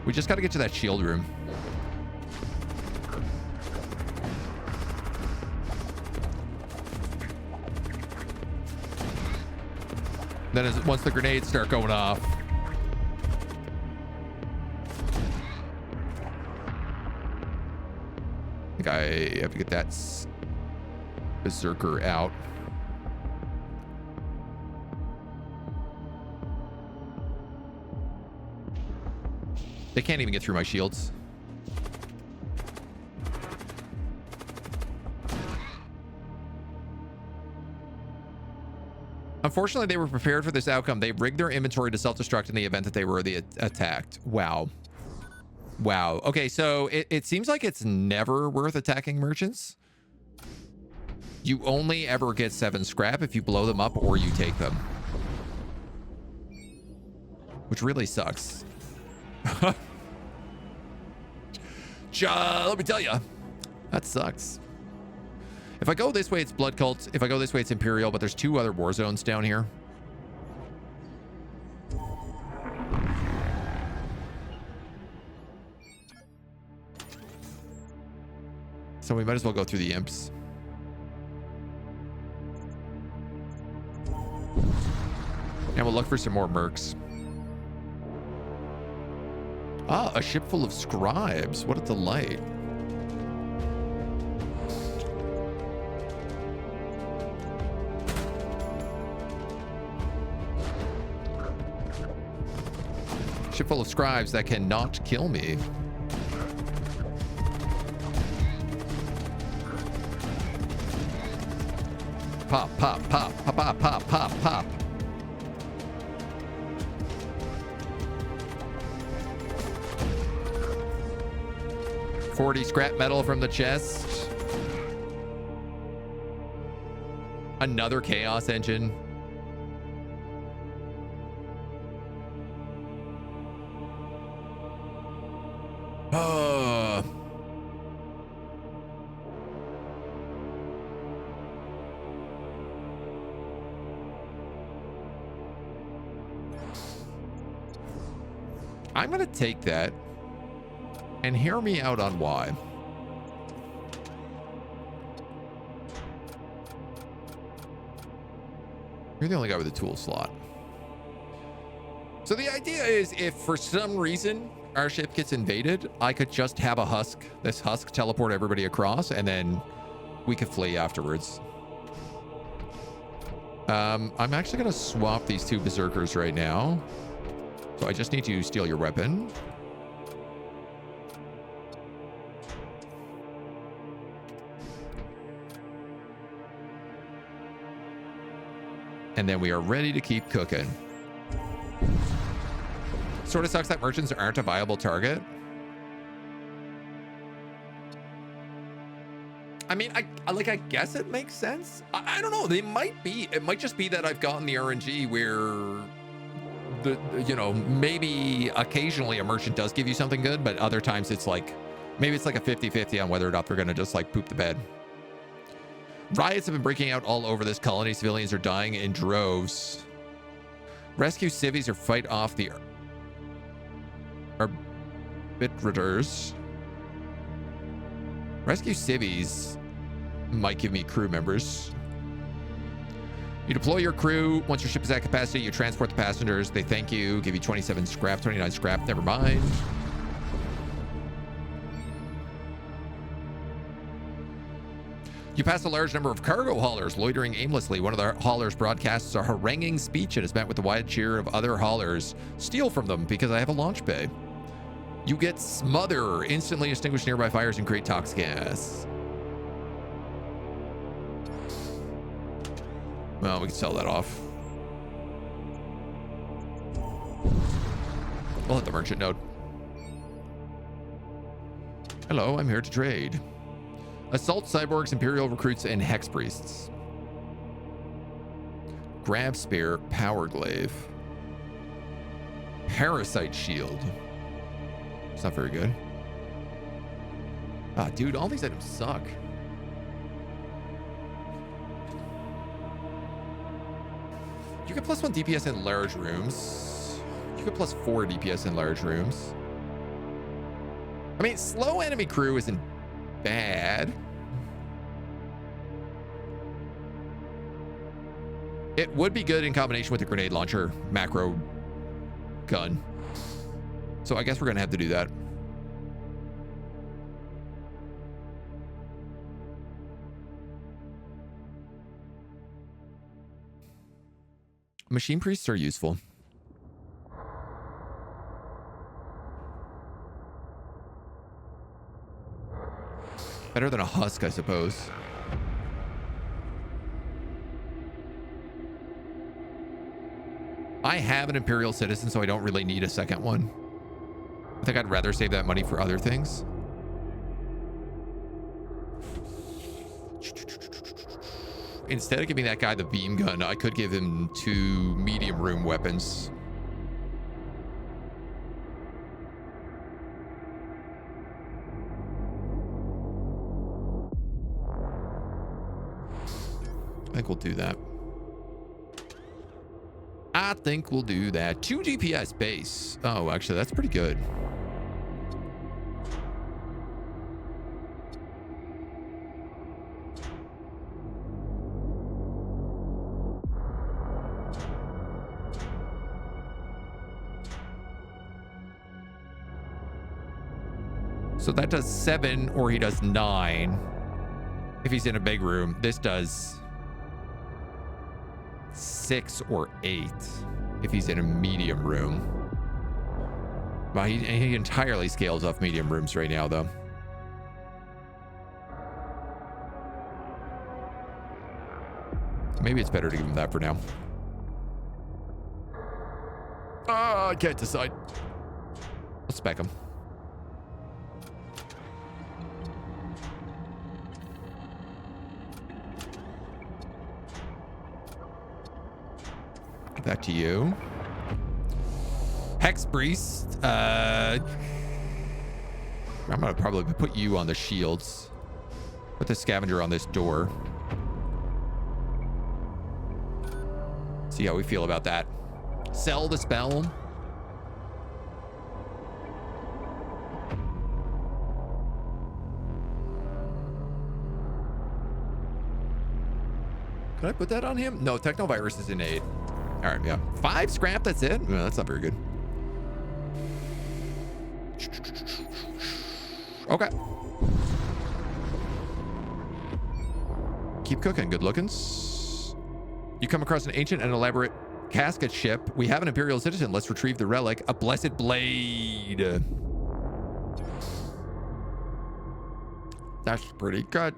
We just got to get to that shield room. Then once the grenades start going off. I think I have to get that berserker out. They can't even get through my shields. Unfortunately, they were prepared for this outcome. They rigged their inventory to self-destruct in the event that they were attacked. Wow. Wow. Okay, so it seems like it's never worth attacking merchants. You only ever get 7 scrap if you blow them up or you take them. Which really sucks. Let me tell you, that sucks. If I go this way, it's Blood Cult. If I go this way, it's Imperial, but there's 2 other war zones down here. So we might as well go through the imps. And we'll look for some more mercs. Ah, a ship full of scribes. What a delight. Ship full of scribes that cannot kill me. Pop, pop, pop, pop, pop, pop, pop, pop. $40 scrap metal from the chest. Another chaos engine. I'm going to take that and hear me out on why. You're the only guy with a tool slot. So the idea is, if for some reason our ship gets invaded, I could just have a husk, this husk teleport everybody across, and then we could flee afterwards. I'm actually going to swap these 2 berserkers right now. So I just need to steal your weapon. And then we are ready to keep cooking. Sort of sucks that merchants aren't a viable target. I mean, I guess it makes sense. I don't know. They might be. It might just be that I've gotten the RNG where you know, maybe occasionally a merchant does give you something good, but other times it's like, maybe it's like a 50-50 on whether or not they're going to just like poop the bed. Riots have been breaking out all over this colony. Civilians are dying in droves. Rescue civvies or fight off the arbitrators. Rescue civvies might give me crew members. You deploy your crew. Once your ship is at capacity, you transport the passengers. They thank you, give you 27 scrap, 29 scrap. Never mind. You pass a large number of cargo haulers loitering aimlessly. One of the haulers broadcasts a haranguing speech and is met with the wide cheer of other haulers. Steal from them because I have a launch bay. You get smother. Instantly extinguish nearby fires and create toxic gas. Well, we can sell that off. We'll hit the merchant node. Hello, I'm here to trade. Assault cyborgs, Imperial recruits, and hex priests. Grab spear, power glaive. Parasite shield. It's not very good. Ah, dude, all these items suck. You get +1 DPS in large rooms. You get +4 DPS in large rooms. I mean, slow enemy crew isn't bad. It would be good in combination with the grenade launcher macro gun. So I guess we're gonna have to do that. Machine priests are useful. Better than a husk, I suppose. I have an Imperial citizen, so I don't really need a second one. I think I'd rather save that money for other things. Instead of giving that guy the beam gun, I could give him 2 medium room weapons. I think we'll do that. I think we'll do that. 2 DPS base. Oh, actually, that's pretty good. So that does 7 or he does 9 if he's in a big room. This does 6 or 8 if he's in a medium room. Well, he entirely scales off medium rooms right now, though. Maybe it's better to give him that for now. I can't decide. Let's spec him. Back to you. Hex priest. I'm gonna probably put you on the shields. Put the scavenger on this door. See how we feel about that. Sell the spell. Can I put that on him? No, Technovirus is innate. All right, yeah. 5 scrap, that's it? No, that's not very good. Okay. Keep cooking, good lookins. You come across an ancient and elaborate casket ship. We have an Imperial citizen. Let's retrieve the relic, a blessed blade. That's pretty good.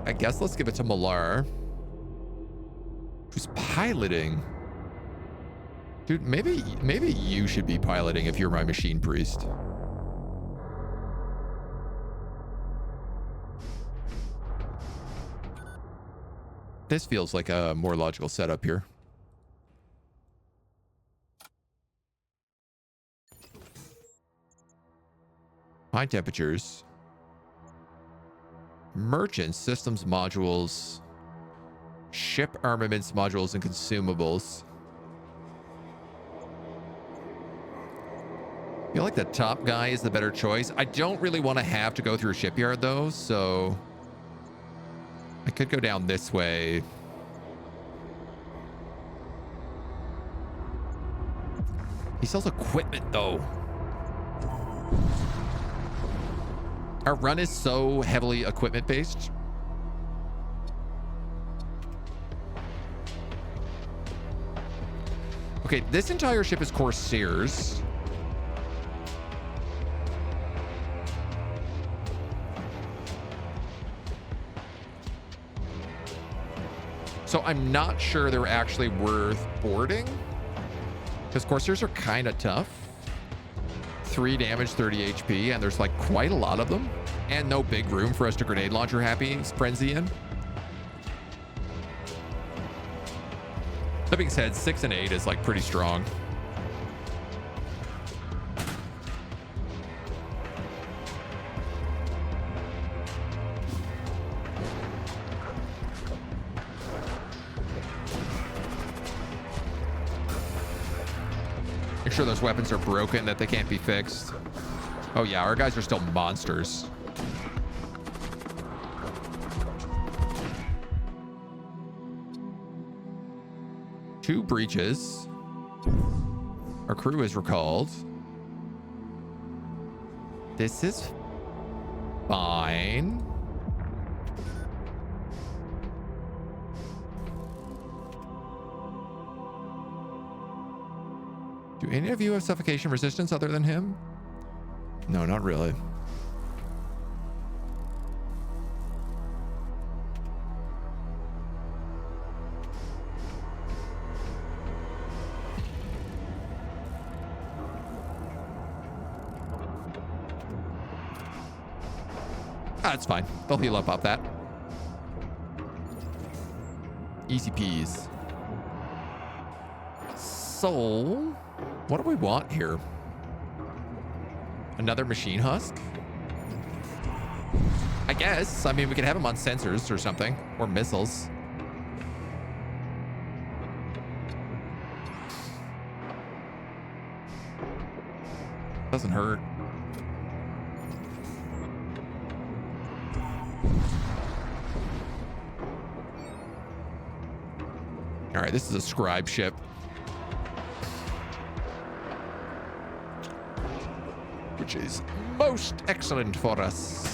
I guess let's give it to Malar, who's piloting. Dude, maybe you should be piloting if you're my machine priest. This feels like a more logical setup here. High temperatures. Merchants, systems, modules, ship armaments, modules, and consumables. I feel like the top guy is the better choice. I don't really want to have to go through a shipyard though, so I could go down this way. He sells equipment though. Our run is so heavily equipment based. Okay, this entire ship is Corsairs. So I'm not sure they're actually worth boarding. Because Corsairs are kind of tough. 3 damage, 30 HP, and there's like quite a lot of them. And no big room for us to grenade launcher happy frenzy in. That being said, 6 and 8 is like pretty strong. Make sure those weapons are broken, that they can't be fixed. Oh yeah, our guys are still monsters. Two breaches. Our crew is recalled. This is fine. Do any of you have suffocation resistance other than him? No, not really. That's fine. They'll heal up off that. Easy peas. So, what do we want here? Another machine husk? I guess. I mean, we could have them on sensors or something. Or missiles. Doesn't hurt. All right, this is a scribe ship. Which is most excellent for us.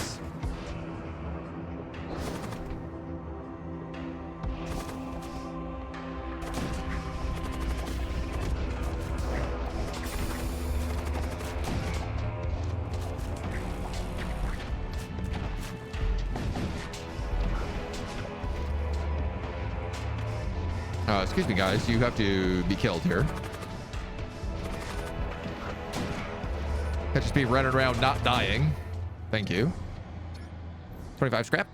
Excuse me, guys. You have to be killed here. Can't just be running around not dying. Thank you. 25 scrap.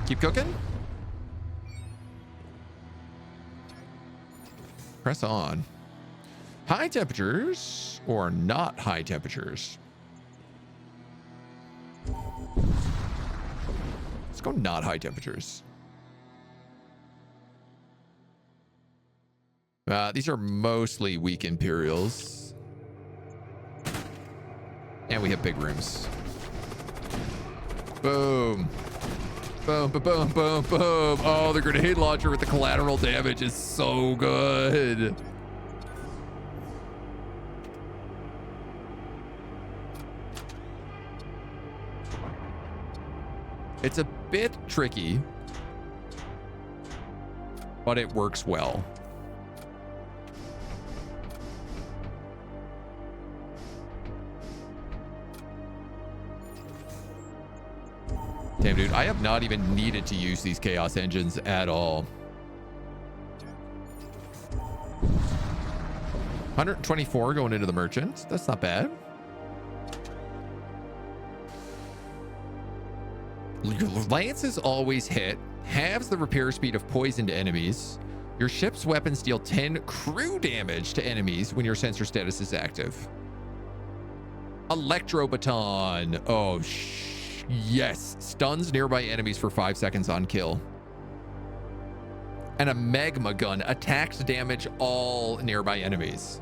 Keep cooking. Press on. High temperatures or not high temperatures? Let's go not high temperatures. These are mostly weak Imperials. And we have big rooms. Boom. Boom, boom, boom, boom, boom. Oh, the grenade launcher with the collateral damage is so good. It's a bit tricky, but it works well. Damn, dude, I have not even needed to use these chaos engines at all. 124 going into the merchant. That's not bad. Your lances always hit, halves the repair speed of poisoned enemies. Your ship's weapons deal 10 crew damage to enemies when your sensor status is active. Electro baton. Oh, yes. Stuns nearby enemies for 5 seconds on kill. And a magma gun attacks damage all nearby enemies.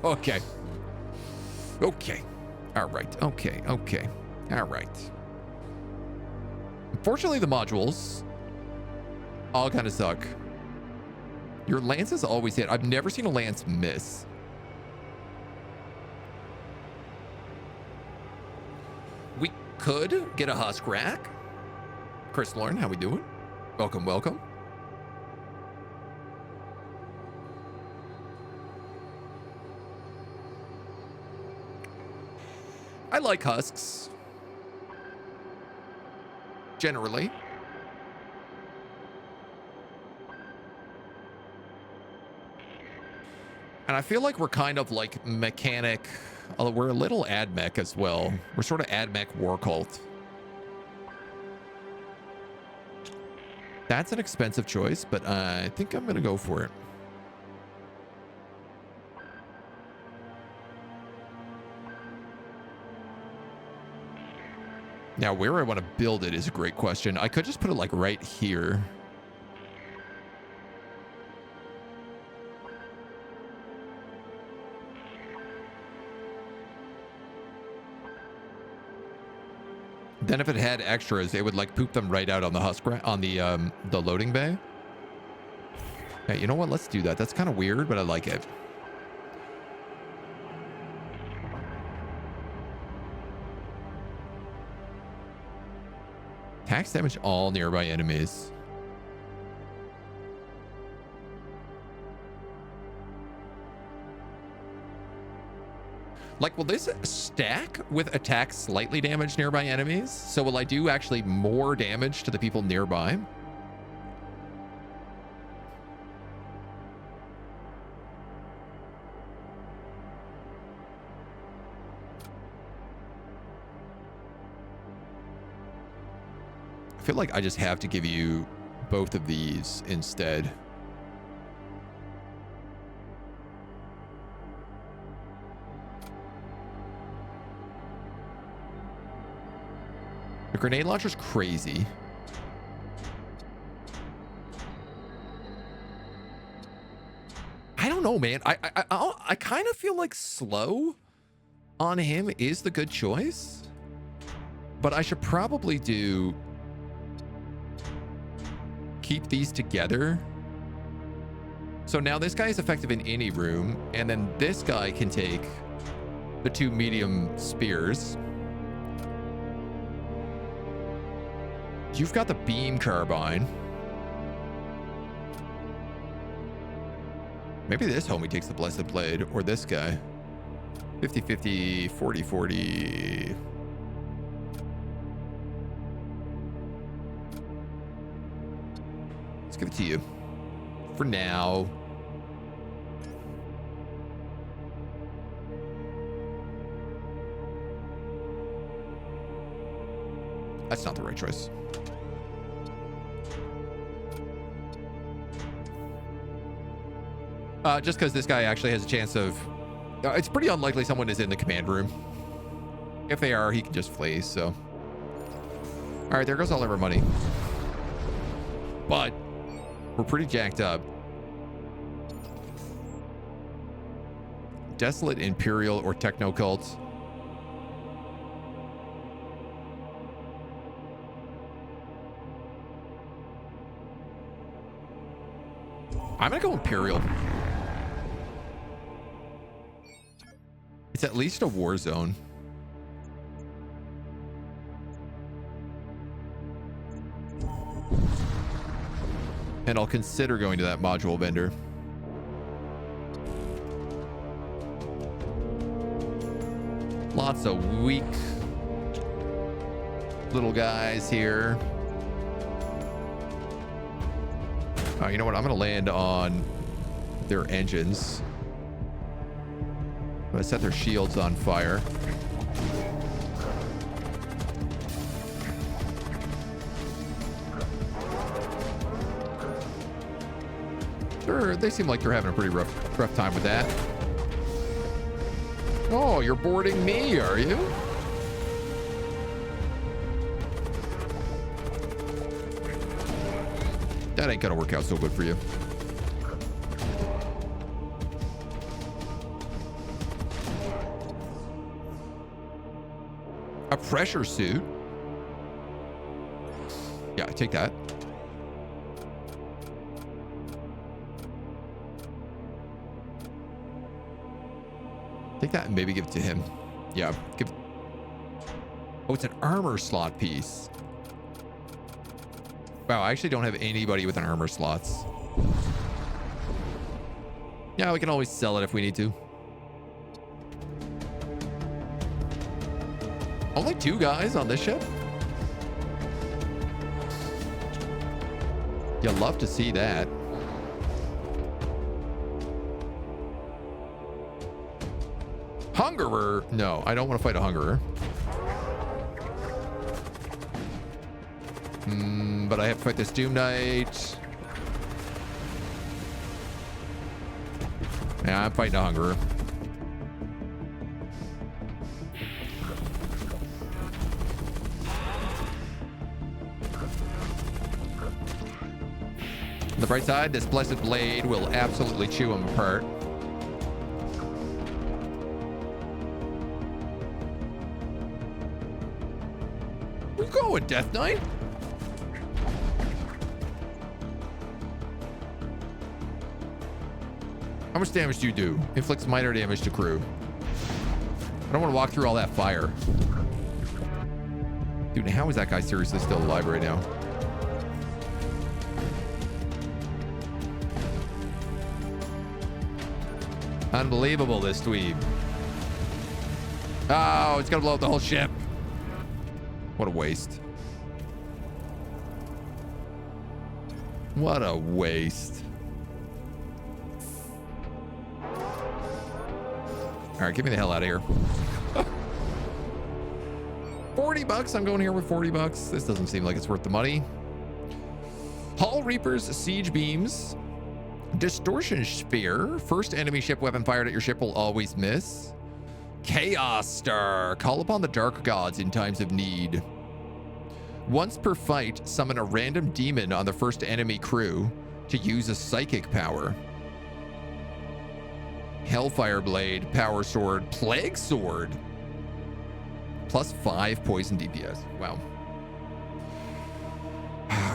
Okay. Okay. All right. Okay. Okay. All right. Unfortunately, the modules all kind of suck. Your lances always hit. I've never seen a lance miss. We could get a husk rack. Chris Lauren, how we doing? Welcome, welcome. like husks. Generally. And I feel like we're kind of like mechanic. We're a little admech as well. We're sort of admech war cult. That's an expensive choice, but I think I'm going to go for it. Now, where I want to build it is a great question. I could just put it like right here. Then if it had extras, it would like poop them right out on the husk on the loading bay. Hey, you know what? Let's do that. That's kind of weird, but I like it. Tax damage all nearby enemies. Like, will this stack with attack slightly damage nearby enemies? So will I do actually more damage to the people nearby? I feel like I just have to give you both of these instead. The grenade launcher's crazy. I don't know, man. I kind of feel like slow on him is the good choice, but I should probably do keep these together. So now this guy is effective in any room, and then this guy can take the two medium spears. You've got the beam carbine. Maybe this homie takes the blessed blade, or this guy. 50-50, 40-40. Let's give it to you. For now. That's not the right choice. Just because this guy actually has a chance of... it's pretty unlikely someone is in the command room. If they are, he can just flee, so... Alright, there goes all of our money. But we're pretty jacked up. Desolate, Imperial, or Techno Cult. I'm gonna go Imperial. It's at least a war zone. And I'll consider going to that module vendor. Lots of weak little guys here. Oh, you know what? I'm going to land on their engines. I'm going to set their shields on fire. They seem like they're having a pretty rough time with that. Oh, you're boarding me, are you? That ain't gonna work out so good for you. A pressure suit? Yeah, take that. Take that and maybe give it to him. Yeah, give it. Oh, it's an armor slot piece. Wow, I actually don't have anybody with an armor slots. Yeah, we can always sell it if we need to. Only 2 guys on this ship? You'll love to see that. Hungerer? No, I don't want to fight a Hungerer. But I have to fight this Doom Knight. Yeah, I'm fighting a Hungerer. On the bright side, this blessed blade will absolutely chew him apart. Where you going, Death Knight? How much damage do you do? Inflicts minor damage to crew. I don't want to walk through all that fire. Dude, how is that guy seriously still alive right now? Unbelievable, this dweeb. Oh, it's gonna blow up the whole ship. What a waste. What a waste. All right, get me the hell out of here. 40 bucks. I'm going here with 40 bucks. This doesn't seem like it's worth the money. Hull Reapers, siege beams, distortion sphere. First enemy ship weapon fired at your ship will always miss. Chaos Star. Call upon the dark gods in times of need. Once per fight, summon a random demon on the first enemy crew to use a psychic power. Hellfire Blade, Power Sword, Plague Sword. +5 poison DPS. Wow.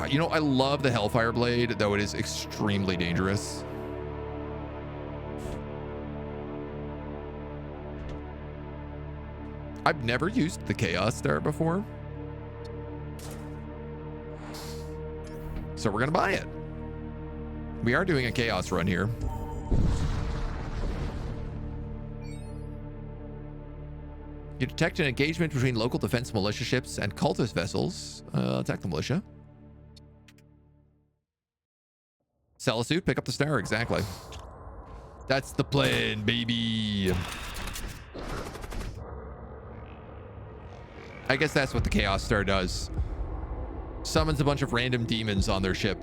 You know, I love the Hellfire Blade, though it is extremely dangerous. I've never used the Chaos Star before, so we're gonna buy it. We are doing a Chaos run here. You detect an engagement between local defense militia ships and cultist vessels. Attack the militia. Sell a suit, pick up the star. Exactly. That's the plan, baby. I guess that's what the Chaos Star does. Summons a bunch of random demons on their ship.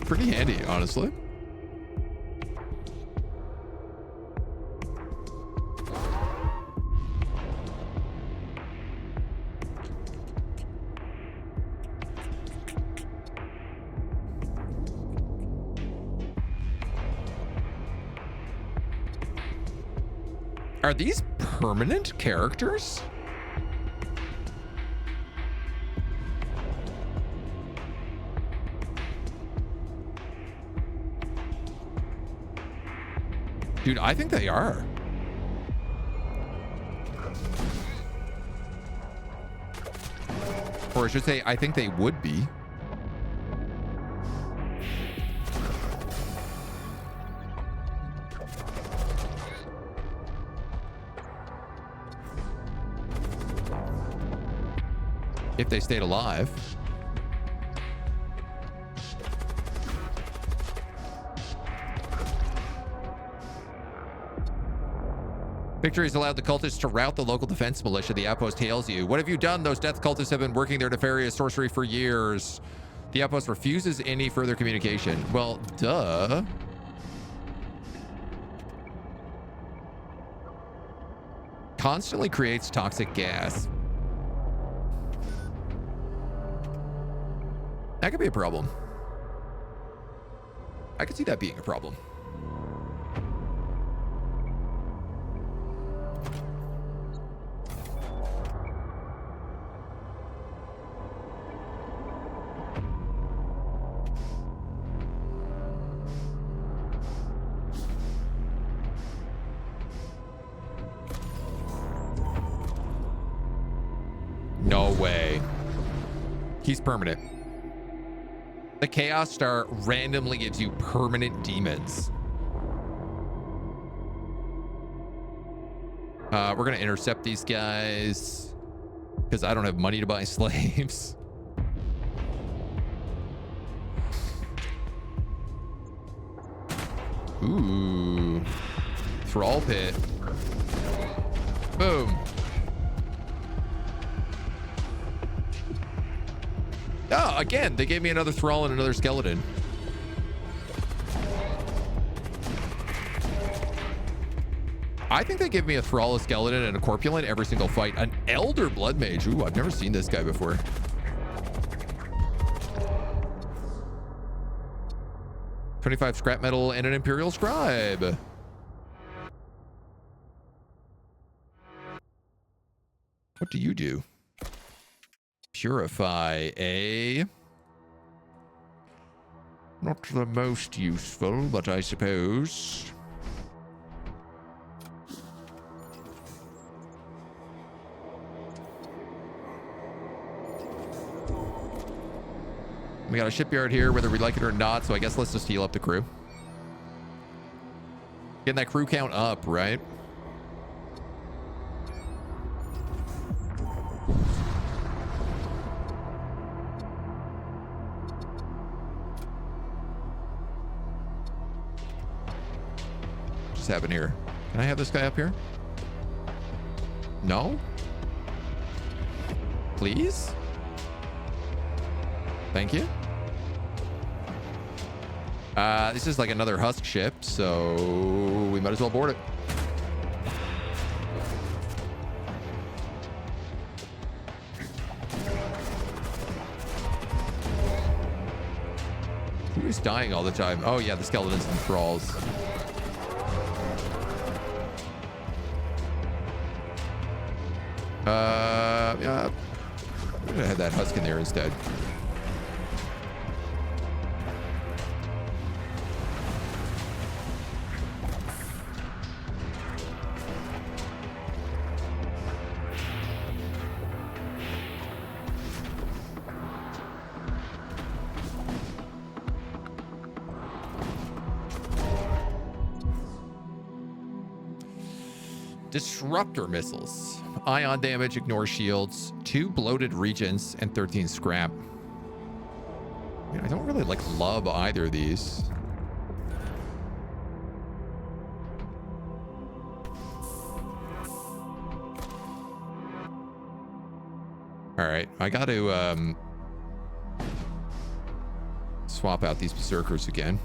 Pretty handy, honestly. Are these permanent characters? Dude, I think they are. Or I should say, I think they would be. If they stayed alive. Victory has allowed the cultists to rout the local defense militia. The outpost hails you. What have you done? Those death cultists have been working their nefarious sorcery for years. The outpost refuses any further communication. Well, duh. Constantly creates toxic gas. That could be a problem. I could see that being a problem. No way. He's permanent. The Chaos Star randomly gives you permanent demons. We're going to intercept these guys because I don't have money to buy slaves. Ooh. Thrall pit. Boom. Oh, again, they gave me another thrall and another skeleton. I think they give me a thrall, a skeleton, and a corpulent every single fight. An elder blood mage. Ooh, I've never seen this guy before. $25 scrap metal and an imperial scribe. What do you do? Purify, eh? Not the most useful, but I suppose. We got a shipyard here, whether we like it or not, so I guess let's just heal up the crew. Getting that crew count up, right? What's happening here? Can I have this guy up here? No? Please? Thank you. This is like another husk ship, so we might as well board it. Who is dying all the time? Oh yeah, the skeletons and thralls. Yeah. I'm gonna have that husk in there instead. Disruptor missiles. Ion damage, ignore shields, 2 bloated regents, and 13 scrap. I don't really love either of these. All right, I got to swap out these berserkers again.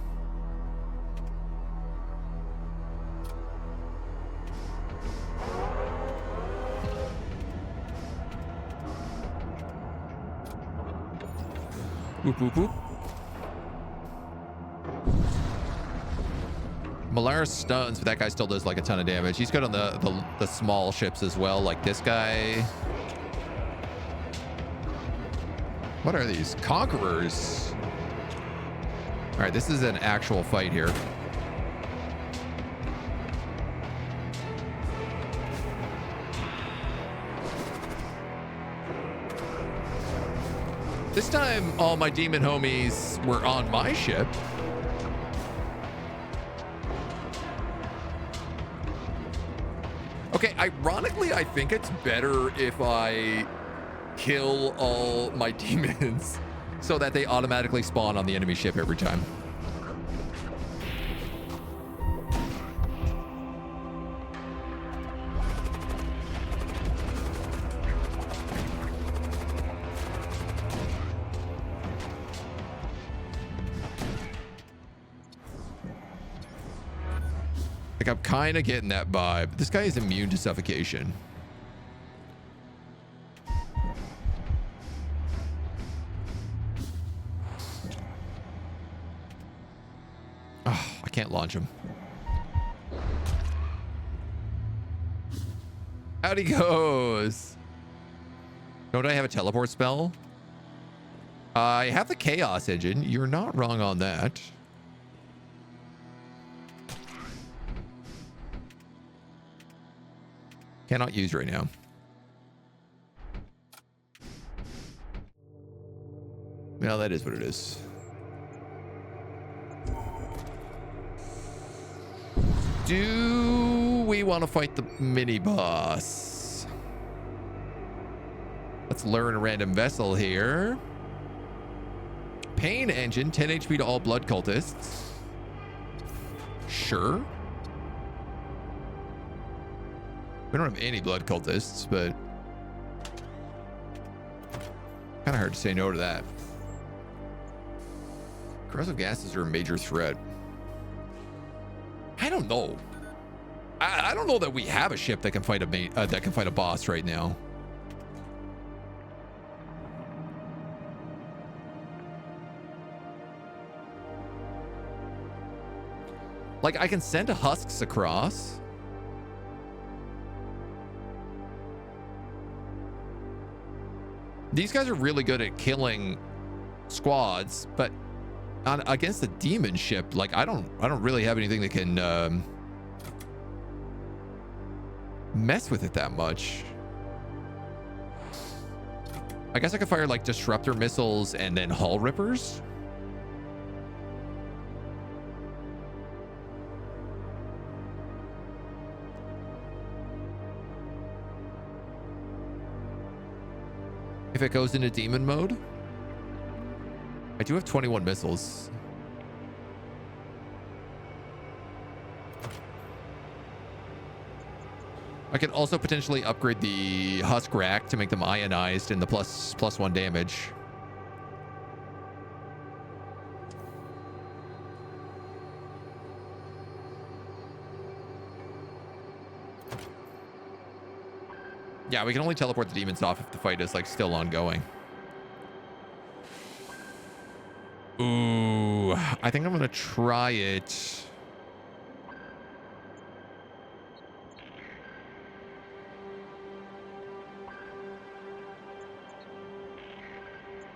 Whoop, whoop, whoop. Malaris stuns, but that guy still does like a ton of damage. He's good on the small ships as well, like this guy. What are these? Conquerors. All right, this is an actual fight here. This time, all my demon homies were on my ship. Okay, ironically, I think it's better if I kill all my demons so that they automatically spawn on the enemy ship every time. I'm kind of getting that vibe. This guy is immune to suffocation. Oh, I can't launch him. Out he goes. Don't I have a teleport spell? I have the chaos engine. You're not wrong on that. Cannot use right now. Well, that is what it is. Do we want to fight the mini boss? Let's learn a random vessel here. Pain engine, 10 HP to all blood cultists. Sure. We don't have any blood cultists, but kind of hard to say no to that. Corrosive gases are a major threat. I don't know. I don't know that we have a ship that can fight a boss right now. Like, I can send husks across. These guys are really good at killing squads, but against the demon ship, like, I don't really have anything that can mess with it that much. I guess I could fire like disruptor missiles and then hull rippers. If it goes into demon mode. I do have 21 missiles. I could also potentially upgrade the husk rack to make them ionized and the +1 damage. Yeah, we can only teleport the demons off if the fight is like still ongoing. Ooh, I think I'm gonna try it.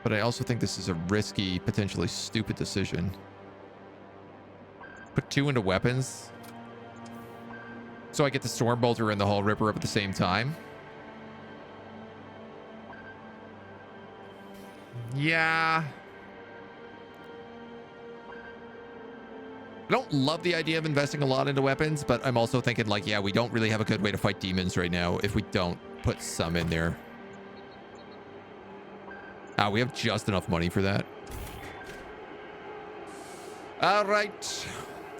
But I also think this is a risky, potentially stupid decision. Put 2 into weapons. So I get the Storm Bolter and the Hull Ripper up at the same time. Yeah. I don't love the idea of investing a lot into weapons, but I'm also thinking like, yeah, we don't really have a good way to fight demons right now if we don't put some in there. We have just enough money for that. All right.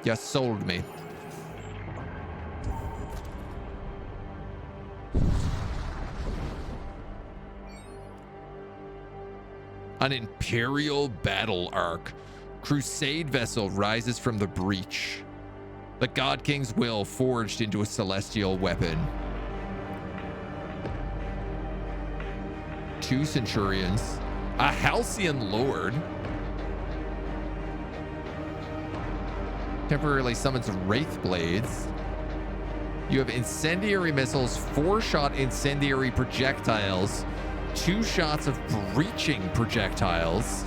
You sold me. An Imperial battle arc. Crusade vessel rises from the breach. The God King's will forged into a celestial weapon. 2 Centurions. A Halcyon Lord. Temporarily summons Wraith Blades. You have incendiary missiles, 4-shot incendiary projectiles, 2 shots of breaching projectiles,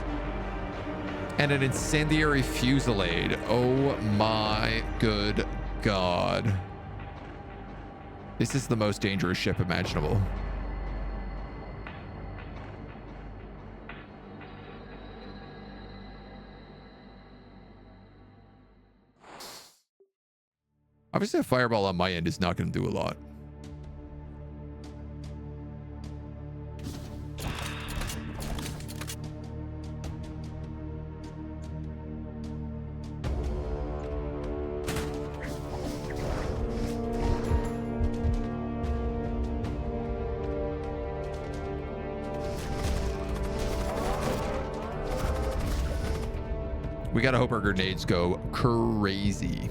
and an incendiary fusillade. Oh my good God. This is the most dangerous ship imaginable. Obviously, a fireball on my end is not going to do a lot. We gotta hope our grenades go crazy.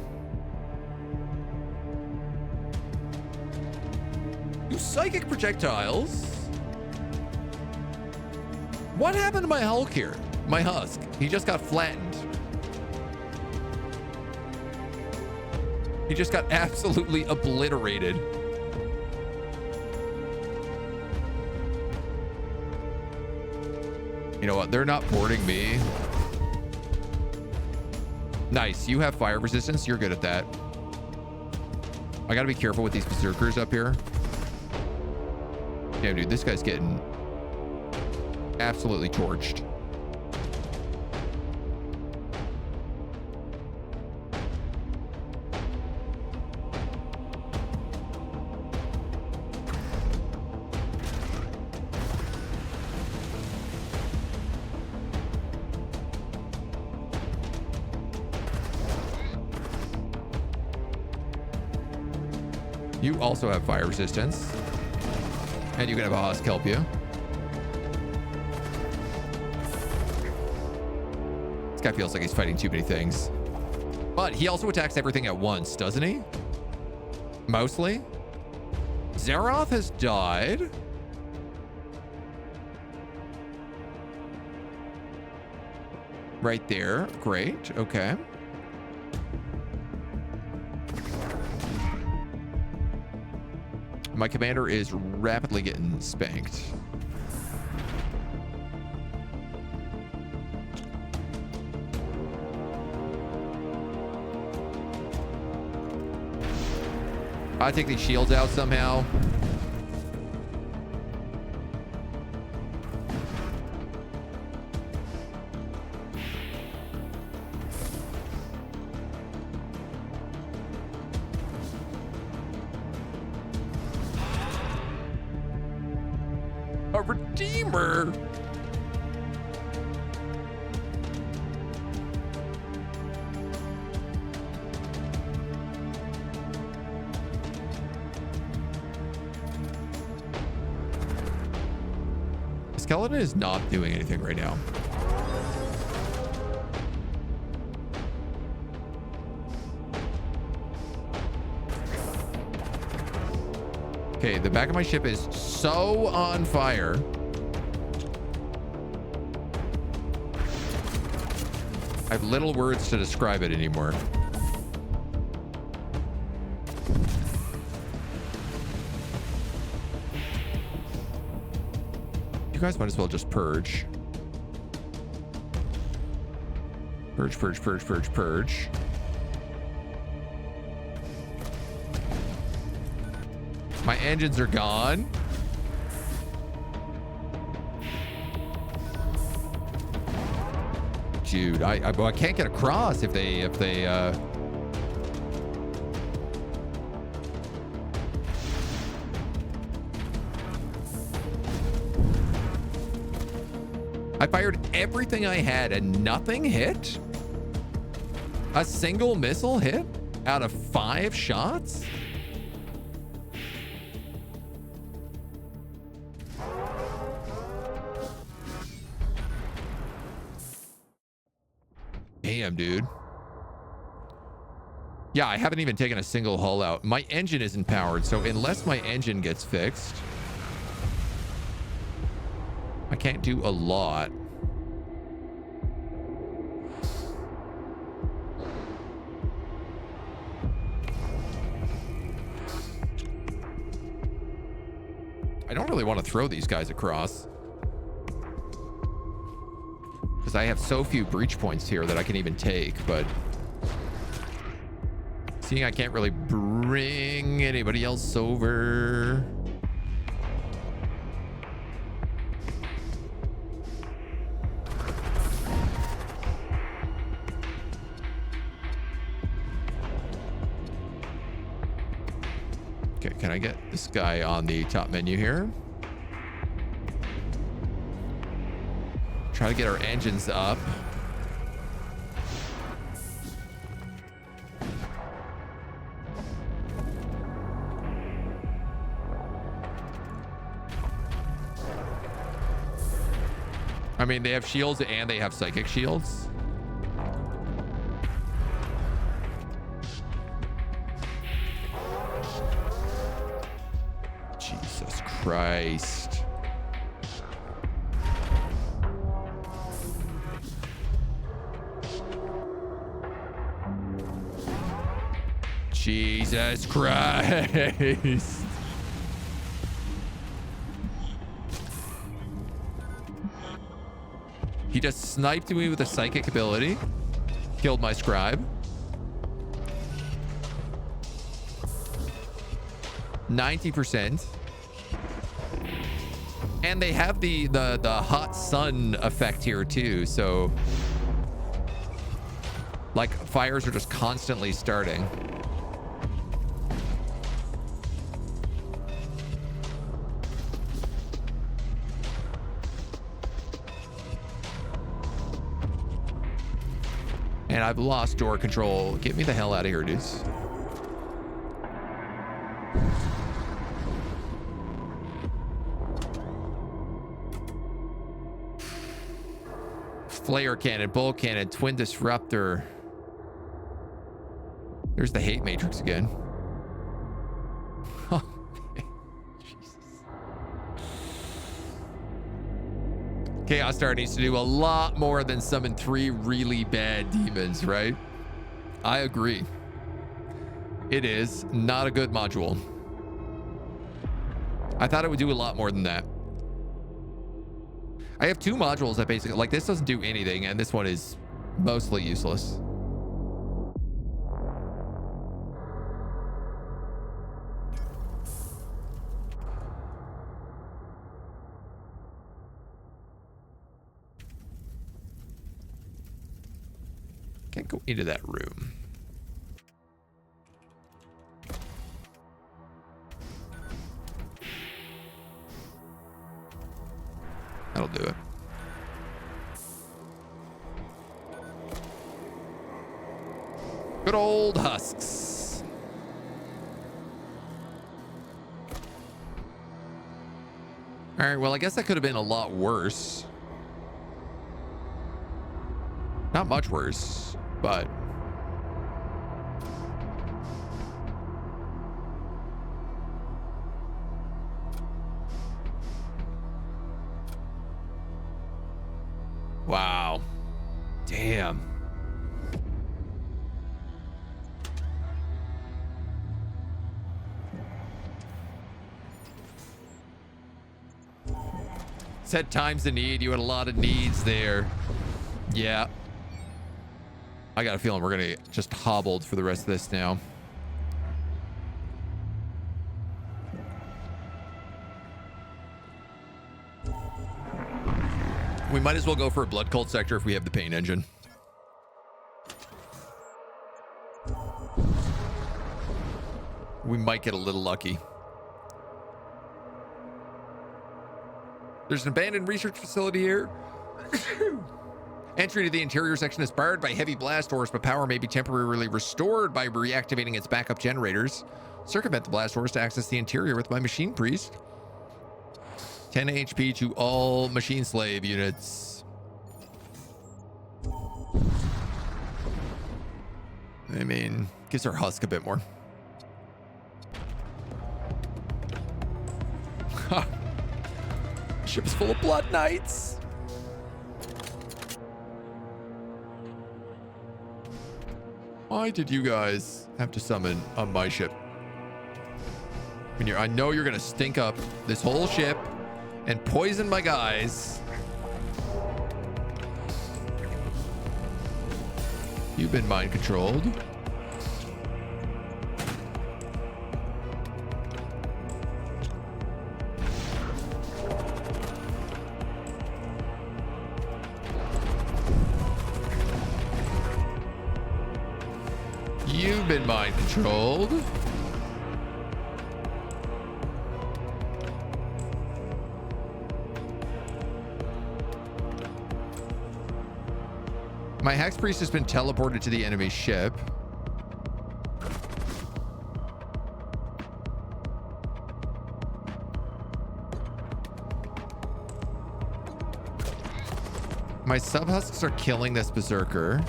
Psychic projectiles. What happened to my Hulk here? My husk. He just got flattened. He just got absolutely obliterated. You know what? They're not boarding me. Nice. You have fire resistance. You're good at that. I gotta be careful with these berserkers up here. Damn, dude, this guy's getting absolutely torched. You also have fire resistance. And you can have a Husk help you. This guy feels like he's fighting too many things. But he also attacks everything at once, doesn't he? Mostly. Zeroth has died. Right there. Great. Okay. My commander is rapidly getting spanked. I take these shields out somehow. A redeemer. Skeleton is not doing anything right now. Okay, the back of my ship is so on fire. I have little words to describe it anymore. You guys might as well just purge. Purge, purge, purge, purge, purge. My engines are gone. Dude, I can't get across if they I fired everything I had and nothing hit? A single missile hit out of 5 shots? Damn, dude. Yeah, I haven't even taken a single hull out. My engine isn't powered, so unless my engine gets fixed, I can't do a lot. I don't really want to throw these guys across, because I have so few breach points here that I can even take, but seeing I can't really bring anybody else over. Okay, can I get this guy on the top menu here? Try to get our engines up. I mean, they have shields and they have psychic shields. Jesus Christ. Jesus Christ. He just sniped me with a psychic ability. Killed my scribe. 90%. And they have the hot sun effect here too, so like fires are just constantly starting. And I've lost door control. Get me the hell out of here, dudes. Flare cannon, bolt cannon, twin disruptor. There's the hate matrix again. Oh, Jesus. Chaos Star needs to do a lot more than summon 3 really bad demons, right? I agree. It is not a good module. I thought it would do a lot more than that. I have 2 modules that basically, like, this doesn't do anything, and this one is mostly useless. Can't go into that room. That'll do it. Good old husks. All right, well, I guess that could have been a lot worse. Not much worse, but... Wow. Damn. Said times the need. You had a lot of needs there. Yeah. I got a feeling we're going to get just hobbled for the rest of this now. We might as well go for a blood cult sector if we have the pain engine. We might get a little lucky. There's an abandoned research facility here. Entry to the interior section is barred by heavy blast doors, but power may be temporarily restored by reactivating its backup generators. Circumvent the blast doors to access the interior with my machine priest. 10 HP to all machine slave units. I mean, gives our husk a bit more. Ship is full of blood knights. Why did you guys have to summon on my ship? I know you're gonna stink up this whole ship and poison my guys. You've been mind controlled. You've been mind controlled. My Hex Priest has been teleported to the enemy ship. My sub-husks are killing this berserker.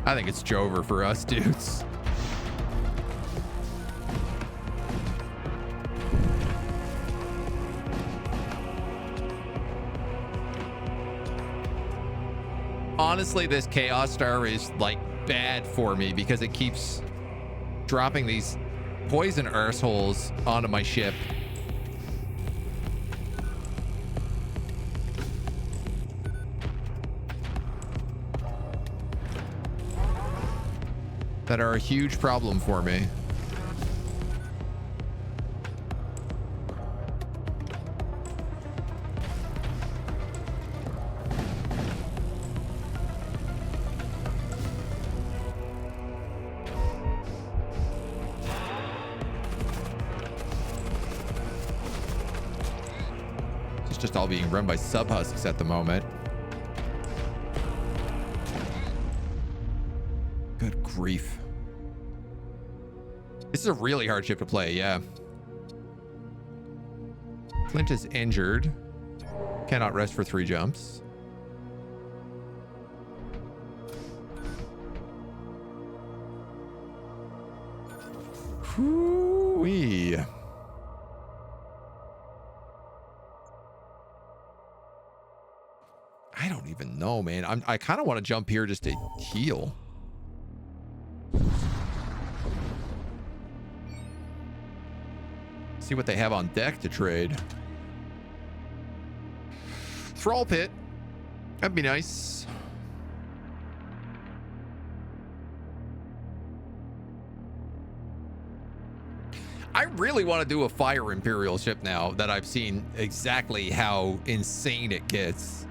I think it's Jover for us, dudes. Honestly, this Chaos Star is like bad for me because it keeps dropping these poison arseholes onto my ship. That are a huge problem for me. just all being run by sub-husks at the moment. Good grief. This is a really hard ship to play, yeah. Clint is injured. Cannot rest for 3 jumps. Hoo-wee. I don't even know, man. I kind of want to jump here just to heal. See what they have on deck to trade. Thrall pit. That'd be nice. I really want to do a fire Imperial ship now that I've seen exactly how insane it gets.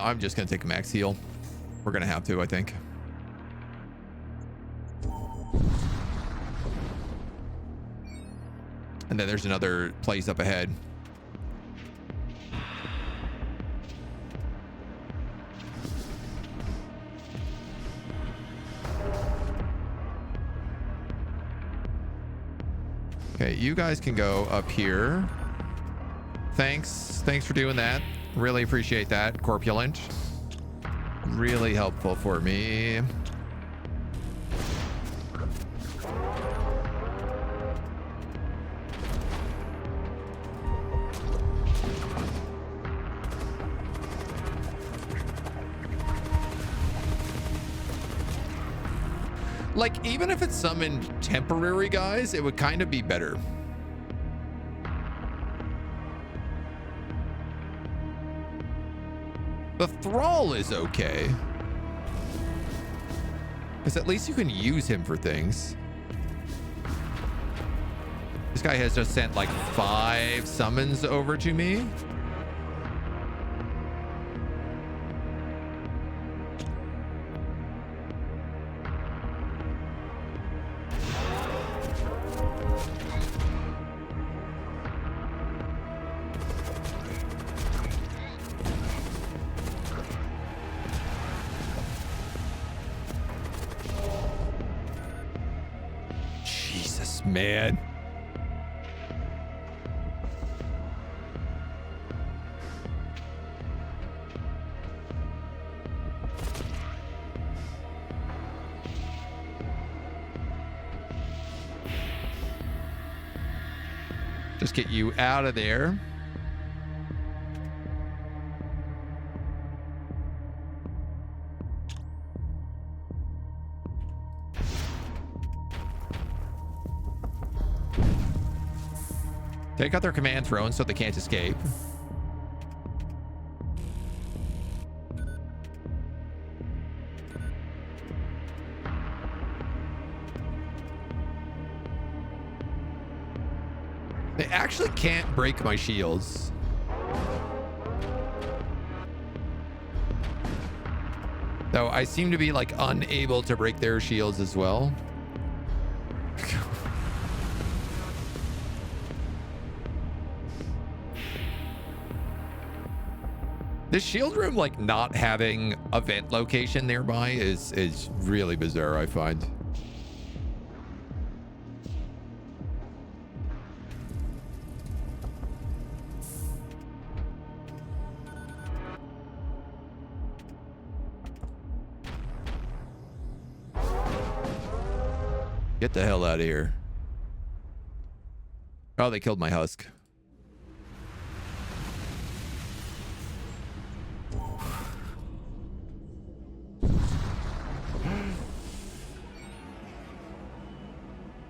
I'm just gonna take a max heal. We're gonna have to, I think. And then there's another place up ahead. Okay, you guys can go up here. Thanks for doing that. Really appreciate that, Corpulent. Really helpful for me. Like, even if it's summoned temporary guys, it would kind of be better. The Thrall is okay, because at least you can use him for things. This guy has just sent like 5 summons over to me. Man. Just get you out of there. Take out their command throne so they can't escape. They actually can't break my shields. Though I seem to be like unable to break their shields as well. This shield room, like, not having a vent location nearby is really bizarre, I find. Get the hell out of here. Oh, they killed my husk.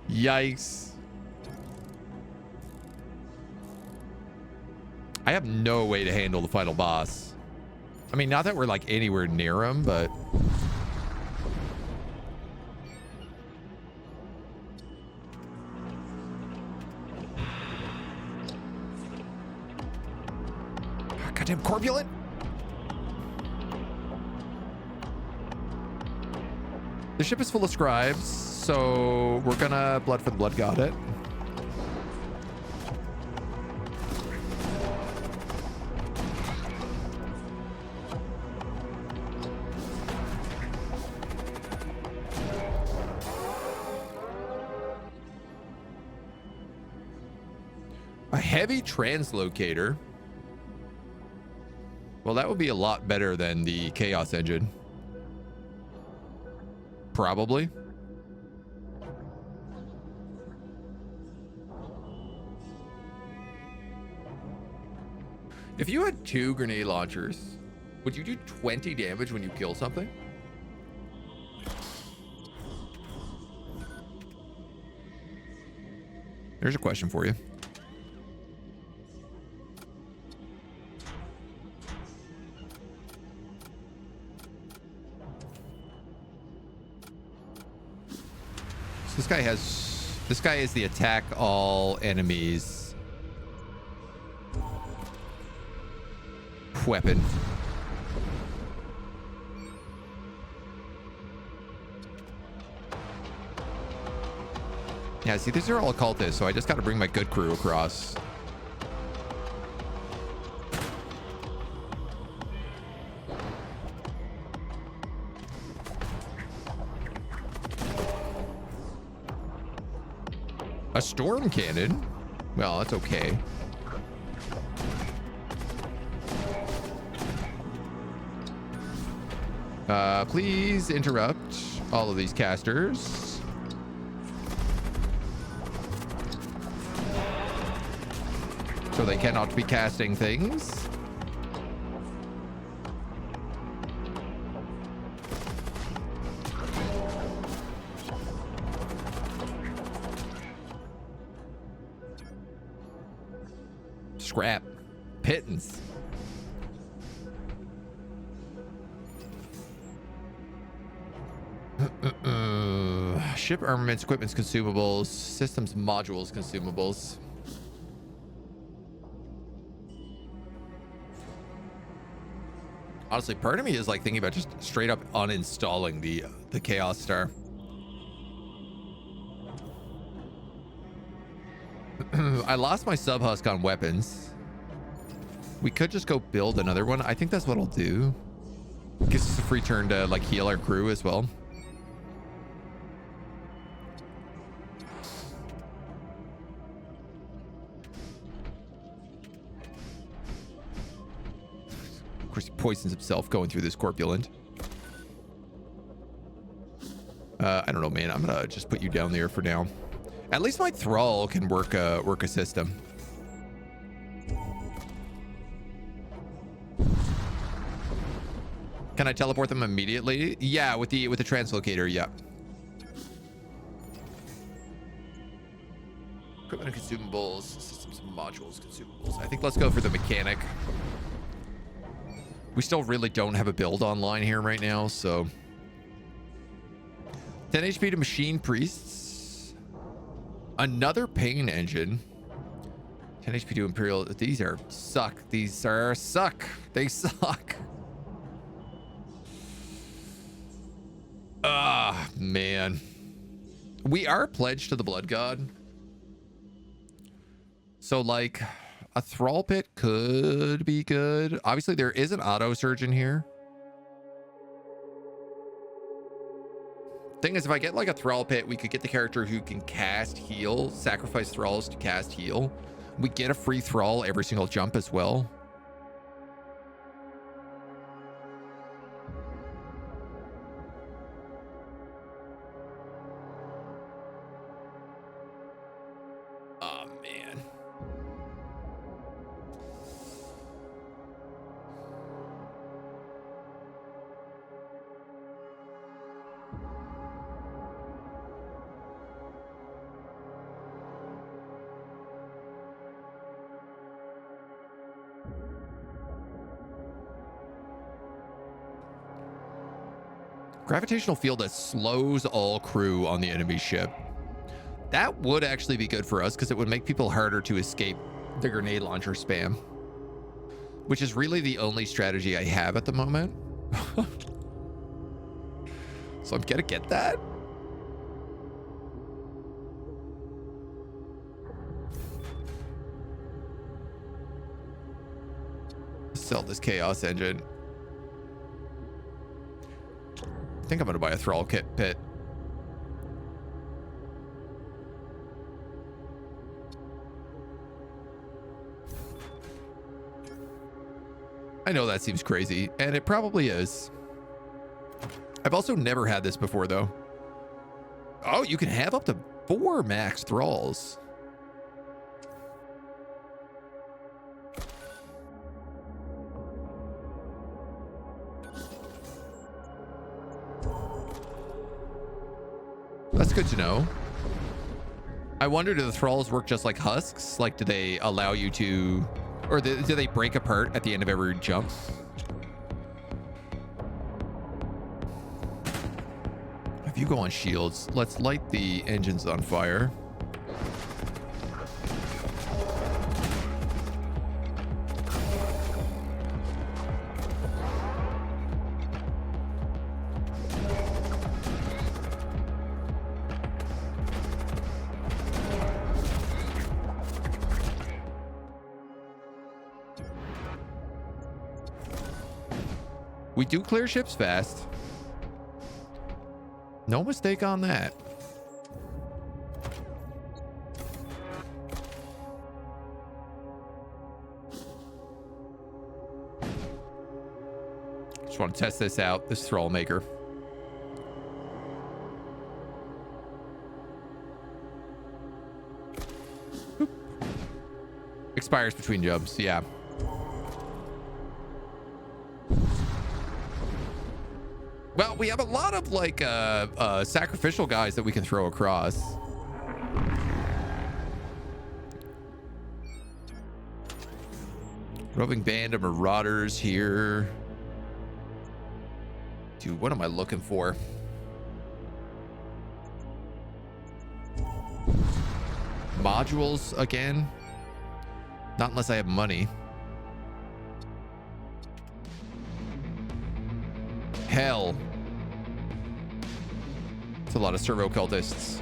Yikes. I have no way to handle the final boss. I mean, not that we're like anywhere near him, but... Goddamn corpulent. The ship is full of scribes, so we're gonna blood for the blood god it. A heavy translocator. Well, that would be a lot better than the chaos engine. Probably. If you had 2 grenade launchers, would you do 20 damage when you kill something? There's a question for you. So this guy is the attack all enemies weapon. Yeah, see, these are all cultists, so I just got to bring my good crew across. A storm cannon? Well, that's okay. Please interrupt all of these casters. So they cannot be casting things. Scrap. Pittance. Ship armaments, equipments, consumables, systems, modules, consumables. Honestly, part of me is like thinking about just straight up uninstalling the Chaos Star. I lost my sub-husk on weapons. We could just go build another one. I think that's what I'll do. Gives us a free turn to like heal our crew as well. Of course, he poisons himself going through this corpulent. I don't know, man. I'm gonna just put you down there for now. At least my thrall can work a system. Can I teleport them immediately? Yeah, with the translocator. Yeah. Equipment and consumables, systems and modules, consumables. I think let's go for the mechanic. We still really don't have a build online here right now, so 10 HP to machine priests. Another pain engine. 10 HP to Imperial. These are suck. These are suck. They suck. Ah, man. We are pledged to the Blood God. So, like, a Thrall Pit could be good. Obviously, there is an auto surgeon here. Thing is, if I get like a Thrall Pit, we could get the character who can cast heal, sacrifice thralls to cast heal. We get a free thrall every single jump as well. Oh, man. Gravitational field that slows all crew on the enemy ship. That would actually be good for us because it would make people harder to escape the grenade launcher spam, which is really the only strategy I have at the moment. So I'm gonna get that. Sell this chaos engine. I think I'm gonna buy a thrall pit. I know that seems crazy, and it probably is. I've also never had this before, though. Oh, you can have up to 4 max thralls. That's good to know. I wonder, do the thralls work just like husks? Like, do they allow you to, or do they break apart at the end of every jump? If you go on shields, let's light the engines on fire. We do clear ships fast. No mistake on that. Just want to test this out, this thrall maker. Boop. Expires between jumps, yeah. Well, we have a lot of like sacrificial guys that we can throw across. Roving band of marauders here. Dude, what am I looking for? Modules again? Not unless I have money. Hell. It's a lot of servo cultists.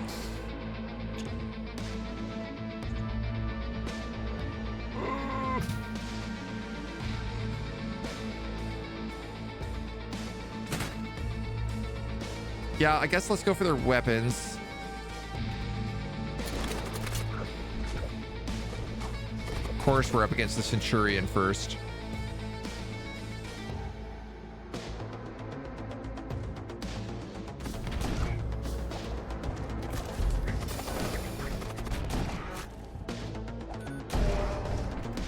Yeah, I guess let's go for their weapons. Of course, we're up against the Centurion first.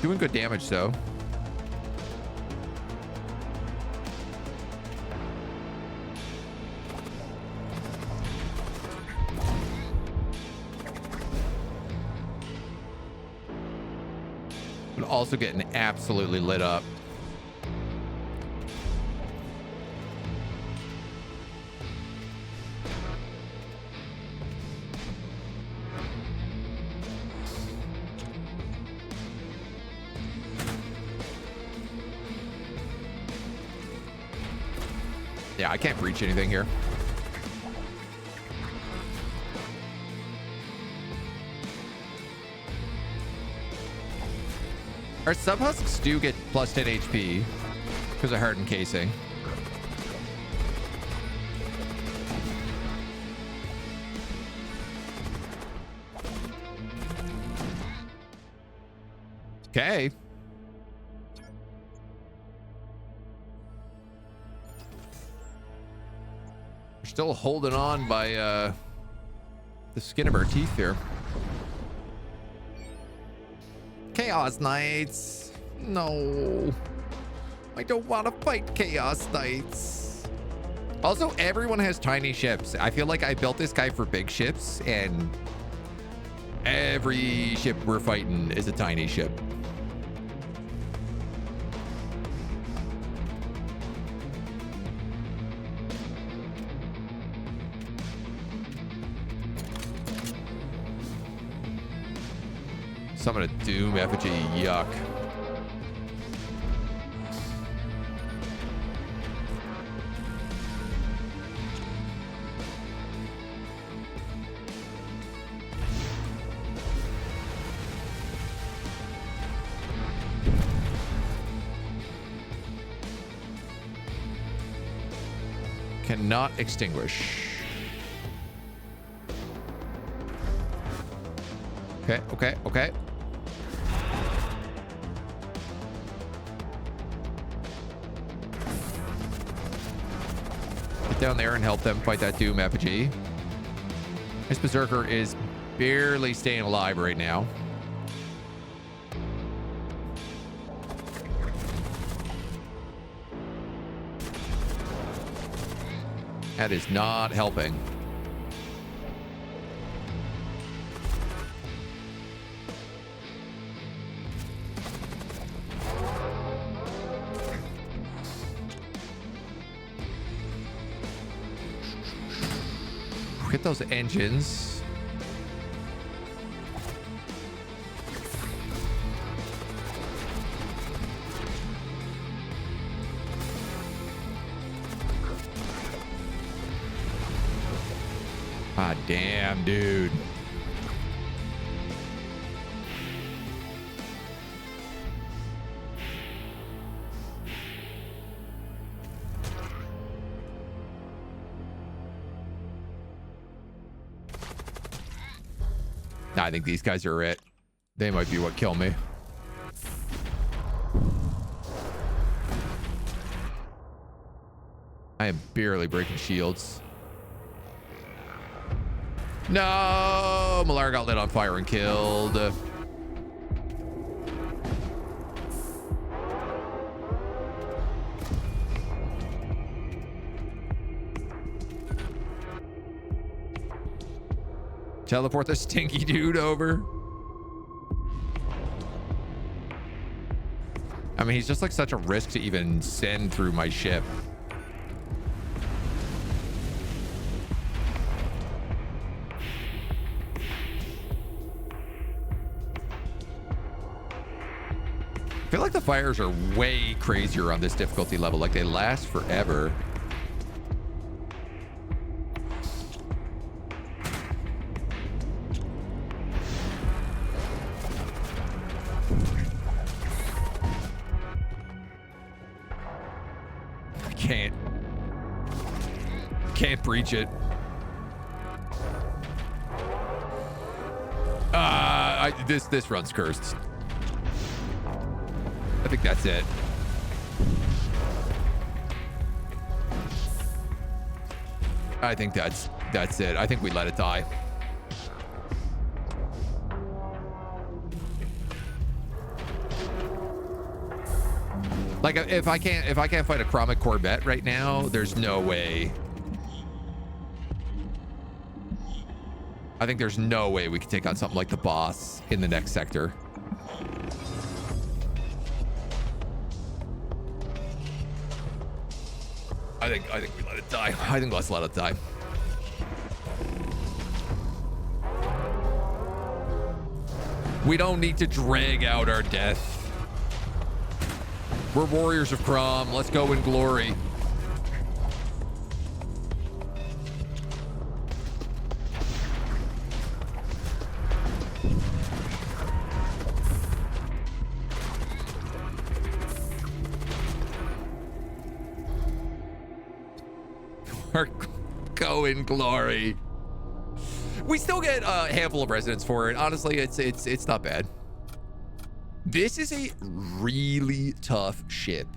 Doing good damage, though. But also getting absolutely lit up. Yeah, I can't breach anything here. Our sub-husks do get plus 10 HP because of hardened casing. Okay. We're still holding on by the skin of our teeth here. Chaos Knights. No. I don't want to fight Chaos Knights. Also, everyone has tiny ships. I feel like I built this guy for big ships, and every ship we're fighting is a tiny ship. Summon a Doom effigy, yuck. Cannot extinguish. Okay. down there and help them fight that Doom effigy. This berserker is barely staying alive right now. That is not helping. Hit those engines. Ah, damn, dude. I think these guys are it. They might be what kill me. I am barely breaking shields. No! Malara got lit on fire and killed. Teleport the stinky dude over. I mean, he's just like such a risk to even send through my ship. I feel like the fires are way crazier on this difficulty level. Like they last forever. Can't breach it. This run's cursed. I think that's it. I think that's it. I think we let it die. Like if I can't fight a chromic Corvette right now, there's no way. I think there's no way we can take on something like the boss in the next sector. I think we let it die. I think let's let it die. We don't need to drag out our death. We're warriors of Krom. Let's go in glory. Go in glory. We still get a handful of residents for it. Honestly, it's not bad. This is a really tough ship.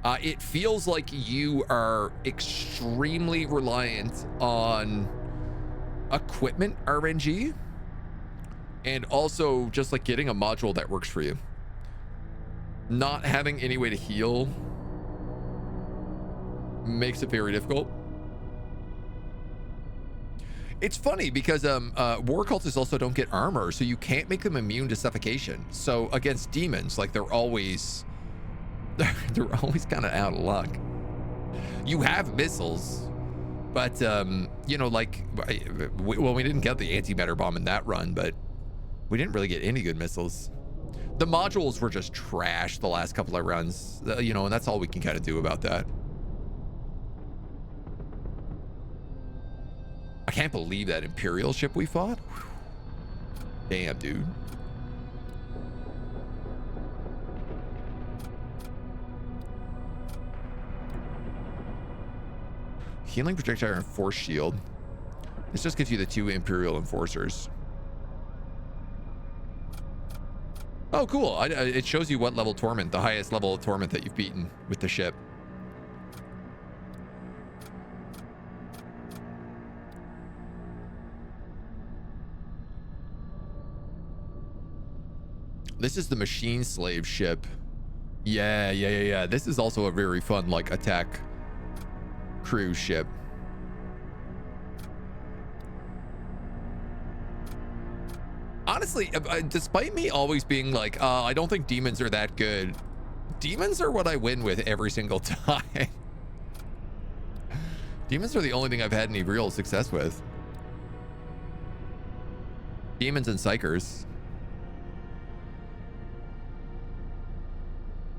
It feels like you are extremely reliant on equipment RNG and also just like getting a module that works for you. Not having any way to heal makes it very difficult. It's funny because war cultists also don't get armor, so you can't make them immune to suffocation. So against demons, like they're always kind of out of luck. You have missiles, but you know, like we didn't get the antimatter bomb in that run, but we didn't really get any good missiles. The modules were just trash the last couple of runs, you know, and that's all we can kind of do about that. I can't believe that Imperial ship we fought. Whew. Damn, dude. Healing projectile and force shield. This just gives you the 2 Imperial enforcers. Oh, cool. It shows you what level torment, the highest level of torment that you've beaten with the ship. This is the machine slave ship. Yeah. This is also a very fun, like, attack cruise ship. Honestly, despite me always being like, I don't think demons are that good, demons are what I win with every single time. Demons are the only thing I've had any real success with. Demons and psychers.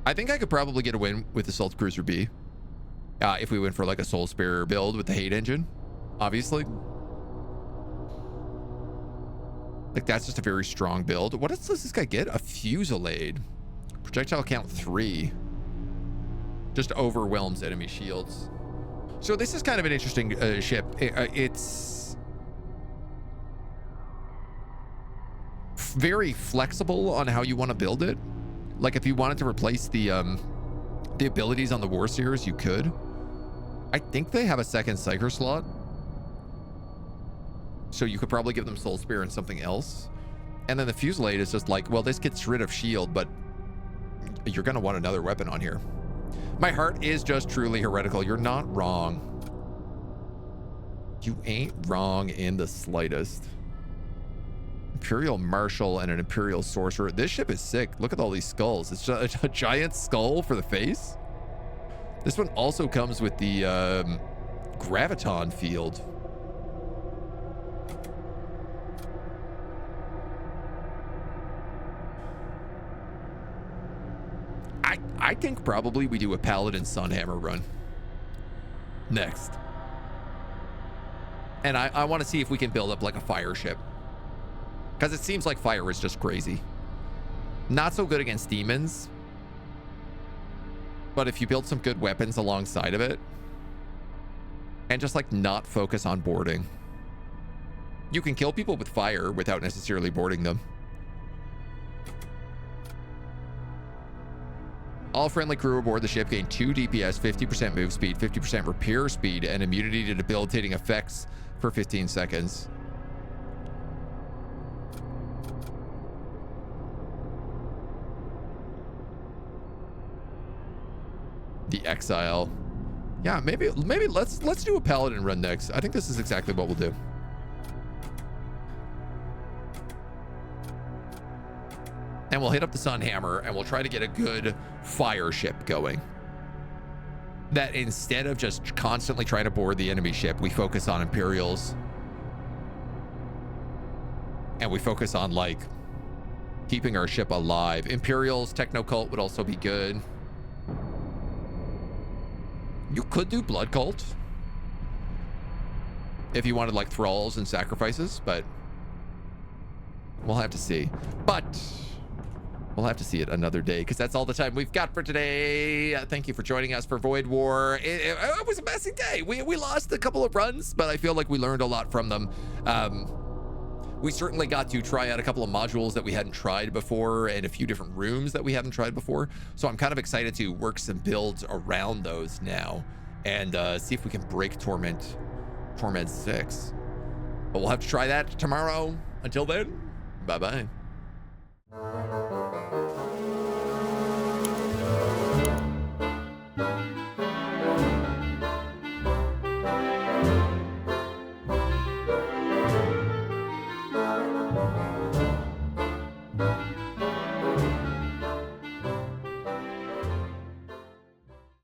I think I could probably get a win with Assault Cruiser B. If we went for like a Soul Spearer build with the hate engine, obviously. Like, that's just a very strong build. What else does this guy get? A Fusillade. Projectile count 3. Just overwhelms enemy shields. So this is kind of an interesting ship. It's very flexible on how you want to build it. Like, if you wanted to replace the abilities on the War Seers, you could. I think they have a second Psyker slot. So you could probably give them Soul Spear and something else. And then the Fusillade is just like, well, this gets rid of shield, but you're going to want another weapon on here. My heart is just truly heretical. You're not wrong. You ain't wrong in the slightest. Imperial Marshal and an Imperial Sorcerer. This ship is sick. Look at all these skulls. It's just a giant skull for the face. This one also comes with the Graviton field. I think probably we do a Paladin Sunhammer run next. And I want to see if we can build up like a fire ship. Because it seems like fire is just crazy. Not so good against demons. But if you build some good weapons alongside of it, and just like not focus on boarding, you can kill people with fire without necessarily boarding them. All friendly crew aboard the ship gain 2 DPS, 50% move speed, 50% repair speed, and immunity to debilitating effects for 15 seconds. The Exile. Yeah, maybe let's do a Paladin run next. I think this is exactly what we'll do. And we'll hit up the Sunhammer and we'll try to get a good fire ship going. That instead of just constantly trying to board the enemy ship, we focus on Imperials. And we focus on like keeping our ship alive. Imperials, Techno Cult would also be good. You could do Blood Cult if you wanted like thralls and sacrifices, but we'll have to see. But we'll have to see it another day, because that's all the time we've got for today. Thank you for joining us for Void War. It was a messy day. We lost a couple of runs, but I feel like we learned a lot from them. We certainly got to try out a couple of modules that we hadn't tried before and a few different rooms that we haven't tried before. So I'm kind of excited to work some builds around those now and see if we can break Torment 6. But we'll have to try that tomorrow. Until then, bye-bye.